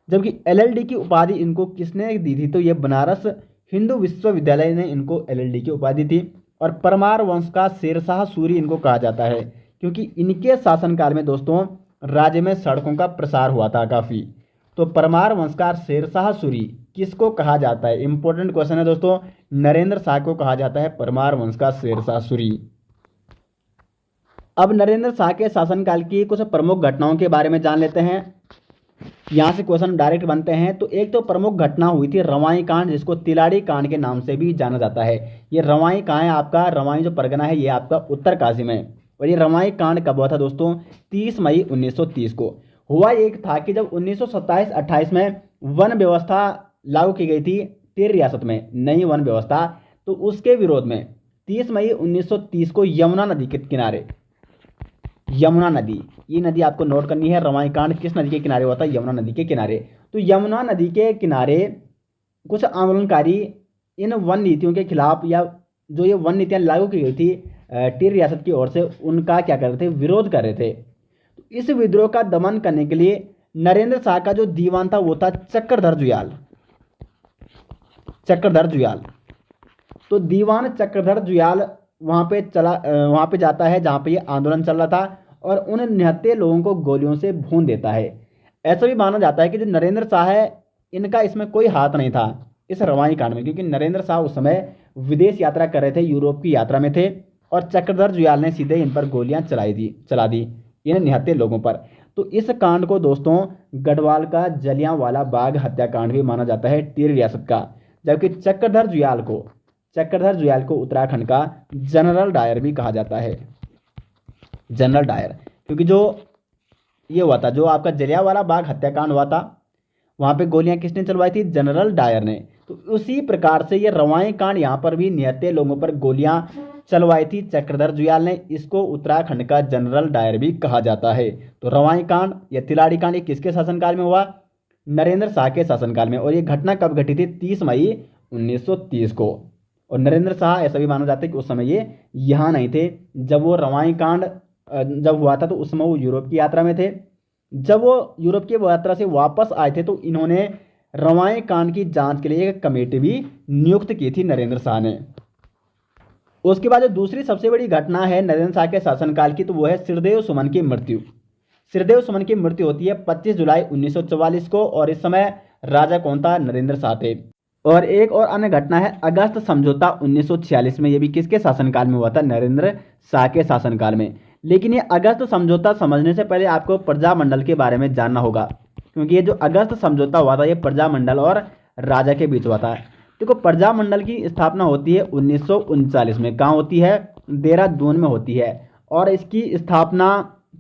जबकि LLD की उपाधि इनको किसने दी थी, तो ये बनारस हिंदू विश्वविद्यालय ने इनको LLD की उपाधि दी। और परमार वंश का शेरशाह सूरी इनको कहा जाता है, क्योंकि इनके शासनकाल में दोस्तों राज्य में सड़कों का प्रसार हुआ था काफ़ी। तो परमार वंश का शेरशाह सूरी किसको कहा जाता है? इंपॉर्टेंट क्वेश्चन है दोस्तों। नरेंद्र शाह को कहा जाता है परमार वंश का शेरशाह सूरी। अब नरेंद्र शाह के शासनकाल की कुछ प्रमुख घटनाओं के बारे में जान लेते हैं। यहाँ से क्वेश्चन डायरेक्ट बनते हैं। तो एक तो प्रमुख घटना हुई थी रवाई कांड, जिसको तिलाड़ी कांड के नाम से भी जाना जाता है। ये रवाई कहाँ है? आपका रवाई जो परगना है ये आपका उत्तरकाशी में। और ये रवाई कांड कब हुआ था दोस्तों? 30 मई 1930 को। हुआ एक था कि जब 1927-28 में वन व्यवस्था लागू की गई थी 13 रियासत में, नई वन व्यवस्था, तो उसके विरोध में 30 मई 1930 को यमुना नदी के किनारे, यमुना नदी, ये नदी आपको नोट करनी है। रवाई कांड किस नदी के किनारे हुआ था? यमुना नदी के किनारे। तो यमुना नदी के किनारे कुछ आंदोलनकारी इन वन नीतियों के खिलाफ, या जो ये वन नीतियां लागू की गई थी 13 रियासत की ओर से, उनका क्या कर रहे थे? विरोध कर रहे थे। तो इस विद्रोह का दमन करने के लिए नरेंद्र शाह का जो दीवान था वो था चक्रधर जुयाल। चक्रधर जुयाल। तो दीवान चक्रधर जुयाल वहाँ पे जाता है जहाँ पे ये आंदोलन चल रहा था, और उन निहत्थे लोगों को गोलियों से भून देता है। ऐसा भी माना जाता है कि जो नरेंद्र शाह है इनका इसमें कोई हाथ नहीं था इस रवाई कांड में, क्योंकि नरेंद्र शाह उस समय विदेश यात्रा कर रहे थे, यूरोप की यात्रा में थे, और चक्रधर जुयाल ने सीधे इन पर गोलियां चला दी इन निहत्थे लोगों पर। तो इस कांड को दोस्तों गढ़वाल का जलियांवाला बाग हत्याकांड भी माना जाता है 13 रियासत का। जबकि चक्रधर जुयाल को उत्तराखंड का जनरल डायर भी कहा जाता है। जनरल डायर, क्योंकि जो ये हुआ था, जो आपका जलियांवाला बाग हत्याकांड हुआ था, वहाँ पे गोलियां किसने चलवाई थी? जनरल डायर ने। तो उसी प्रकार से ये रवाई कांड यहाँ पर भी निहत्थे लोगों पर गोलियां चलवाई थी चक्रधर जुयाल ने। इसको उत्तराखंड का जनरल डायर भी कहा जाता है। तो रवाई कांड या तिलाड़ी कांड ये किसके शासनकाल में हुआ? नरेंद्र शाह के शासनकाल में। और ये घटना कब घटी थी? 30 मई 1930 को। और नरेंद्र शाह, ऐसा भी माना जाता है कि उस समय ये यहाँ नहीं थे जब वो रवाई कांड जब हुआ था, तो उस समय वो यूरोप की यात्रा में थे। जब वो यूरोप की यात्रा से वापस आए थे तो इन्होंने रवाई कांड की जांच के लिए एक कमेटी भी नियुक्त की थी नरेंद्र शाह ने। उसके बाद जो दूसरी सबसे बड़ी घटना है नरेंद्र शाह के शासनकाल की, तो वो है श्रीदेव सुमन की मृत्यु। श्रीदेव सुमन की मृत्यु होती है 25 जुलाई 1944 को, और इस समय राजा कौन था? नरेंद्र शाह थे। और एक और अन्य घटना है अगस्त समझौता 1946 में। ये भी किसके शासनकाल में हुआ था? नरेंद्र शाह के शासनकाल में। लेकिन ये अगस्त समझौता समझने से पहले आपको प्रजामंडल के बारे में जानना होगा, क्योंकि ये जो अगस्त समझौता हुआ था ये प्रजामंडल और राजा के बीच हुआ था। देखो, प्रजामंडल की स्थापना होती है 1939 में। कहाँ होती है? देहरादून में होती है। और इसकी स्थापना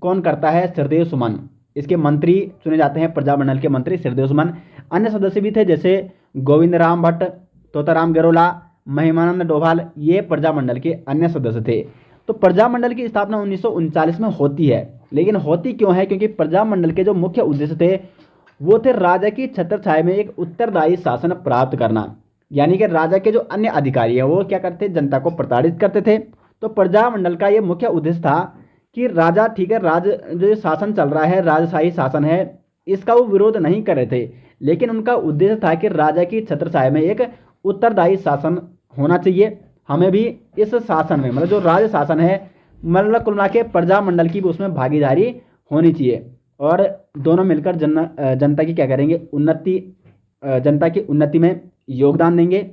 कौन करता है? श्रीदेव सुमन। इसके मंत्री चुने जाते हैं, प्रजामंडल के मंत्री श्रीदेव सुमन। अन्य सदस्य भी थे, जैसे गोविंद राम भट्ट, तोताराम गरोला, महिमानंद डोभाल, ये प्रजामंडल के अन्य सदस्य थे। तो प्रजामंडल की स्थापना 1939 में होती है। लेकिन होती क्यों है? क्योंकि प्रजामंडल के जो मुख्य उद्देश्य थे वो थे राजा की छत्रछाया में एक उत्तरदायी शासन प्राप्त करना। यानी कि राजा के जो अन्य अधिकारी हैं वो क्या करते? जनता को प्रताड़ित करते थे। तो प्रजामंडल का ये मुख्य उद्देश्य था कि राजा, ठीक है, जो शासन चल रहा है, राजशाही शासन है, इसका वो विरोध नहीं कर रहे थे, लेकिन उनका उद्देश्य था कि राजा की छत्रछाया में एक उत्तरदायी शासन होना चाहिए। हमें भी इस शासन में, मतलब जो राज शासन है, मतलब कुल मिला के प्रजामंडल की भी उसमें भागीदारी होनी चाहिए, और दोनों मिलकर जनता की क्या करेंगे? जनता की उन्नति में योगदान देंगे।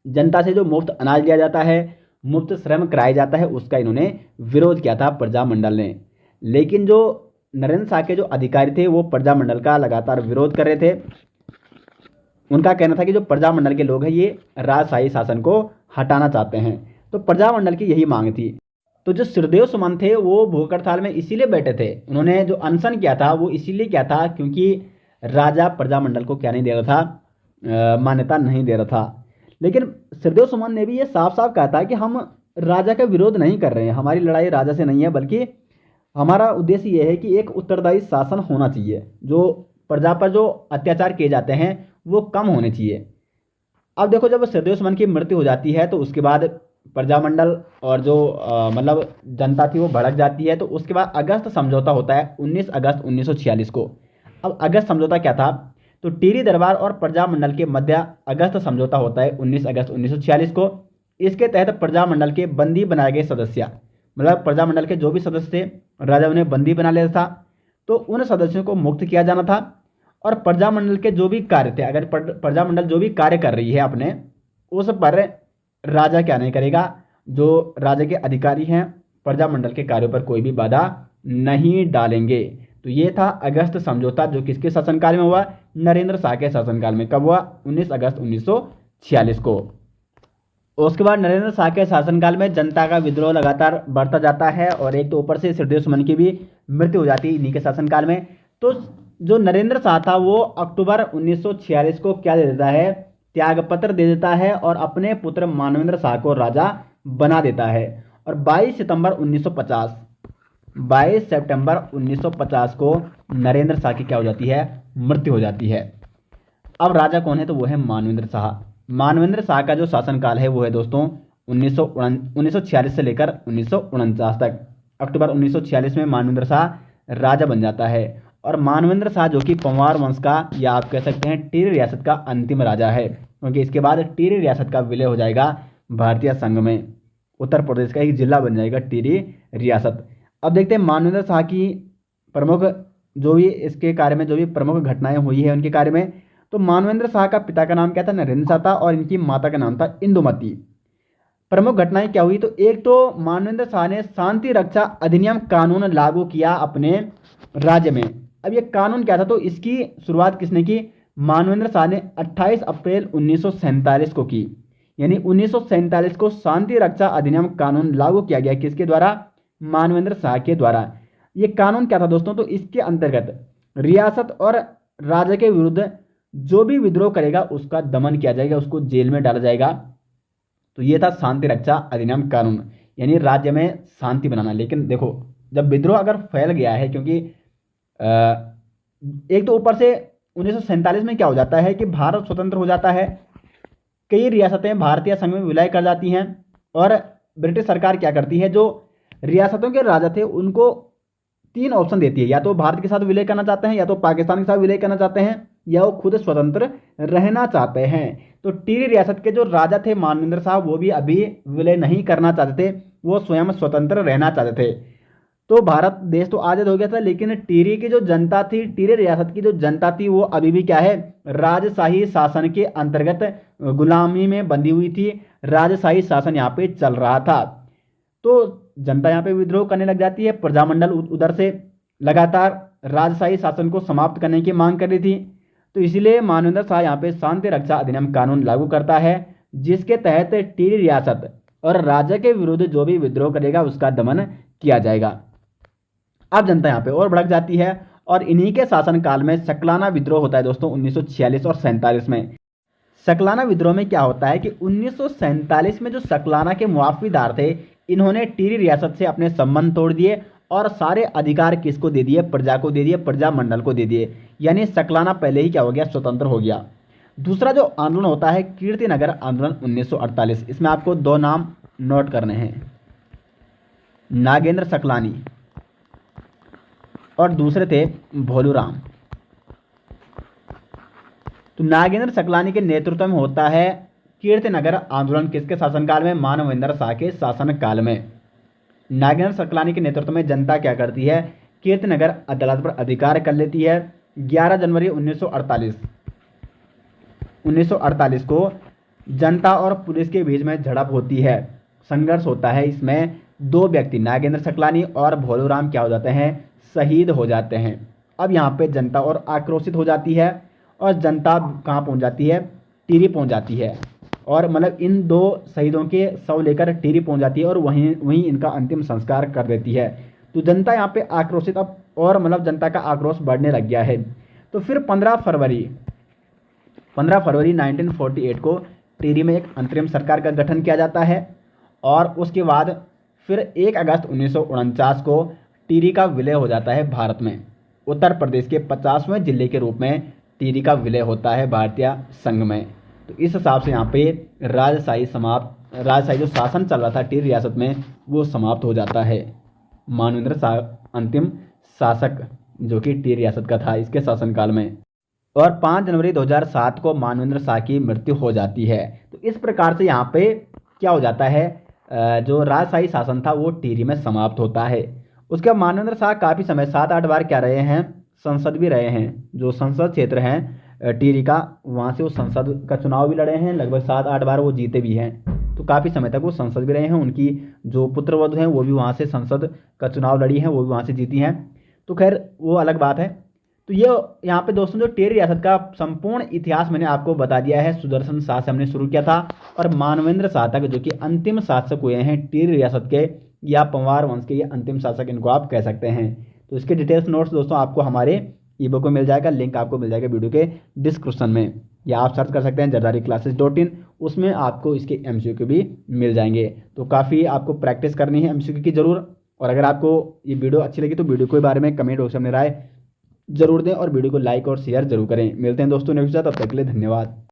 जनता से जो मुफ्त अनाज लिया जाता है, मुफ्त श्रम कराया जाता है, उसका इन्होंने विरोध किया था प्रजामंडल ने। लेकिन जो नरेंद्र शाह के जो अधिकारी थे वो प्रजामंडल का लगातार विरोध कर रहे थे। उनका कहना था कि जो प्रजामंडल के लोग हैं ये राजशाही शासन को हटाना चाहते हैं। तो प्रजामंडल की यही मांग थी। तो जो श्रीदेव सुमन थे वो भूख हड़ताल में इसीलिए बैठे थे, उन्होंने जो अनशन किया था वो इसीलिए किया था क्योंकि राजा प्रजामंडल को क्या नहीं दे रहा था? मान्यता नहीं दे रहा था। लेकिन श्रीदेव सुमन ने भी ये साफ साफ कहा था कि हम राजा का विरोध नहीं कर रहे हैं, हमारी लड़ाई राजा से नहीं है, बल्कि हमारा उद्देश्य ये है कि एक उत्तरदायी शासन होना चाहिए, जो प्रजा पर जो अत्याचार किए जाते हैं वो कम होने चाहिए। अब देखो, जब श्रीदेव सुमन की मृत्यु हो जाती है तो उसके बाद प्रजामंडल और जो मतलब जनता थी वो भड़क जाती है। तो उसके बाद अगस्त समझौता होता है 19 अगस्त 1946 को। अब अगस्त समझौता क्या था? तो टिहरी दरबार और प्रजामंडल के मध्य अगस्त समझौता होता है 19 अगस्त 1946 को। इसके तहत प्रजामंडल के बंदी बनाए गए सदस्य, मतलब प्रजामंडल के जो भी सदस्य थे राजा उन्हें बंदी बना लेता था, तो उन सदस्यों को मुक्त किया जाना था। और प्रजामंडल के जो भी कार्य थे, अगर प्रजामंडल जो भी कार्य कर रही है अपने, उस पर राजा क्या नहीं करेगा, जो राजा के अधिकारी हैं प्रजामंडल के कार्यों पर कोई भी बाधा नहीं डालेंगे। तो ये था अगस्त समझौता, जो किसके शासनकाल में हुआ, नरेंद्र शाह के शासनकाल में। कब हुआ, 19 अगस्त 1946 को। उसके बाद नरेंद्र शाह के शासनकाल में जनता का विद्रोह लगातार बढ़ता जाता है, और एक तो ऊपर से सिद्धेश्वर सुमन की भी मृत्यु हो जाती है इन्हीं के शासनकाल में। तो जो नरेंद्र शाह था वो अक्टूबर 1946 को क्या दे देता है, त्यागपत्र दे देता है और अपने पुत्र मानवेंद्र शाह को राजा बना देता है। और 22 सितंबर 1950 को नरेंद्र शाह की क्या हो जाती है, मृत्यु हो जाती है। अब राजा कौन है, तो वो है मानवेंद्र शाह। मानवेंद्र शाह का जो शासनकाल है वो है दोस्तों 1946 से लेकर 1949 तक। अक्टूबर 1946 में मानवेंद्र शाह राजा बन जाता है। और मानवेंद्र शाह जो कि पंवार वंश का, या आप कह सकते हैं टिहरी रियासत का अंतिम राजा है, क्योंकि इसके बाद टिहरी रियासत का विलय हो जाएगा भारतीय संघ में। उत्तर प्रदेश का एक जिला बन जाएगा टिहरी रियासत। अब देखते हैं मानवेंद्र शाह की प्रमुख जो भी इसके कार्य में जो भी प्रमुख घटनाएं हुई है उनके कार्य में। तो मानवेंद्र शाह का पिता का नाम क्या था, नरेंद्र शाह था, और इनकी माता का नाम था इंदुमती। प्रमुख घटनाएं क्या हुई, तो एक तो मानवेंद्र शाह ने शांति रक्षा अधिनियम कानून लागू किया अपने राज्य में। अब ये कानून क्या था, तो इसकी शुरुआत किसने की, मानवेंद्र शाह ने 28 अप्रैल 1947 को की। यानी 1947 को शांति रक्षा अधिनियम कानून लागू किया गया, किसके द्वारा, मानवेंद्र शाह के द्वारा। ये कानून क्या था दोस्तों, तो इसके अंतर्गत रियासत और राजा के विरुद्ध जो भी विद्रोह करेगा उसका दमन किया जाएगा, उसको जेल में डाला जाएगा। तो ये था शांति रक्षा अधिनियम कानून, यानी राज्य में शांति बनाना। लेकिन देखो, जब विद्रोह अगर फैल गया है, क्योंकि एक तो ऊपर से 1947 में क्या हो जाता है कि भारत स्वतंत्र हो जाता है, कई रियासतें भारतीय संघ में विलय कर जाती हैं, और ब्रिटिश सरकार क्या करती है, जो रियासतों के राजा थे उनको 3 ऑप्शन देती है, या तो भारत के साथ विलय करना चाहते हैं, या तो पाकिस्तान के साथ विलय करना चाहते हैं, या वो खुद स्वतंत्र रहना चाहते हैं। तो टिहरी रियासत के जो राजा थे मानवेंद्र शाह, वो भी अभी विलय नहीं करना चाहते थे, वो स्वयं स्वतंत्र रहना चाहते थे। तो भारत देश तो आज़ाद हो गया था, लेकिन टिहरी की जो जनता थी, टिहरी रियासत की जो जनता थी, वो अभी भी क्या है, राजशाही शासन के अंतर्गत गुलामी में बंधी हुई थी। राजशाही शासन यहाँ पे चल रहा था। तो जनता यहाँ पे विद्रोह करने लग जाती है। प्रजामंडल उधर से लगातार राजशाही शासन को समाप्त करने की मांग कर रही थी। तो इसीलिए मानवेंद्र शाह यहाँ पे शांति रक्षा अधिनियम कानून लागू करता है, जिसके तहत टिहरी रियासत और राजा के विरुद्ध जो भी विद्रोह करेगा उसका दमन किया जाएगा। अब जनता यहाँ पे और भड़क जाती है, और इन्हीं के शासनकाल में सकलाना विद्रोह होता है दोस्तों 1946 और 47 में। सकलाना विद्रोह में क्या होता है कि 1947 में जो सकलाना के मुआफिदार थे, इन्होंने टिहरी रियासत से अपने संबंध तोड़ दिए और सारे अधिकार किसको दे दिए, प्रजा को दे दिए, प्रजामंडल को दे दिए। यानी सकलाना पहले ही क्या हो गया, स्वतंत्र हो गया। दूसरा जो आंदोलन होता है कीर्तिनगर आंदोलन 1948। इसमें आपको 2 नाम नोट करने हैं, नागेंद्र सकलानी और दूसरे थे भोलूराम। तो नागेंद्र सकलानी के नेतृत्व में होता है कीर्तिनगर आंदोलन, किसके शासनकाल में, मानवेंद्र शाह के शासनकाल में। नागेंद्र सकलानी के नेतृत्व में जनता क्या करती है, कीर्तिनगर अदालत पर अधिकार कर लेती है। 11 जनवरी 1948 को जनता और पुलिस के बीच में झड़प होती है, संघर्ष होता है। इसमें 2 व्यक्ति नागेंद्र सकलानी और भोलूराम क्या हो जाते हैं, शहीद हो जाते हैं। अब यहाँ पे जनता और आक्रोशित हो जाती है, और जनता कहाँ पहुँच जाती है, टिहरी पहुँच जाती है। और मतलब इन 2 शहीदों के शव लेकर टिहरी पहुँच जाती है, और वहीं इनका अंतिम संस्कार कर देती है। तो जनता यहाँ पे आक्रोशित अब, और मतलब जनता का आक्रोश बढ़ने लग गया है। तो फिर 15 फरवरी 1948 को टिहरी में एक अंतरिम सरकार का गठन किया जाता है, और उसके बाद फिर 1 अगस्त 1949 को टिहरी का विलय हो जाता है भारत में। उत्तर प्रदेश के 50वें जिले के रूप में टिहरी का विलय होता है भारतीय संघ में। तो इस हिसाब से यहाँ पे राजशाही जो शासन चल रहा था टिहरी रियासत में, वो समाप्त हो जाता है। मानवेंद्र शाह अंतिम शासक जो कि टिहरी रियासत का था, इसके शासनकाल में। और 5 जनवरी 2007 को मानवेंद्र शाह की मृत्यु हो जाती है। तो इस प्रकार से यहाँ पे क्या हो जाता है, जो राजशाही शासन था वो टिहरी में समाप्त होता है। उसके बाद मानवेंद्र शाह काफ़ी समय 7-8 बार क्या रहे हैं, संसद भी रहे हैं। जो संसद क्षेत्र है टिहरी का, वहाँ से वो संसद का चुनाव भी लड़े हैं, लगभग 7-8 बार वो जीते भी हैं। तो काफ़ी समय तक वो संसद भी रहे हैं। उनकी जो पुत्रवधू हैं वो भी वहाँ से संसद का चुनाव लड़ी हैं, वो भी वहाँ से जीती हैं। तो खैर वो अलग बात है। तो ये यहाँ पे दोस्तों जो टिहरी रियासत का संपूर्ण इतिहास मैंने आपको बता दिया है। सुदर्शन शाह से हमने शुरू किया था और मानवेंद्र शाह तक जो कि अंतिम शासक हुए हैं टिहरी रियासत के, या पंवार वंश के ये अंतिम शासक इनको आप कह सकते हैं। तो इसके डिटेल्स नोट्स दोस्तों आपको हमारे ईबुक में मिल जाएगा, लिंक आपको मिल जाएगा वीडियो के डिस्क्रिप्शन में, या आप सर्च कर सकते हैं jardari-classes.in, उसमें आपको इसके MCQ भी मिल जाएंगे। तो काफ़ी आपको प्रैक्टिस करनी है MCQ की ज़रूर। और अगर आपको ये वीडियो अच्छी लगी तो वीडियो के बारे में कमेंट बॉक्स में राय जरूर दें और वीडियो को लाइक और शेयर जरूर करें। मिलते हैं दोस्तों नेक्स्ट, तब तक के लिए धन्यवाद।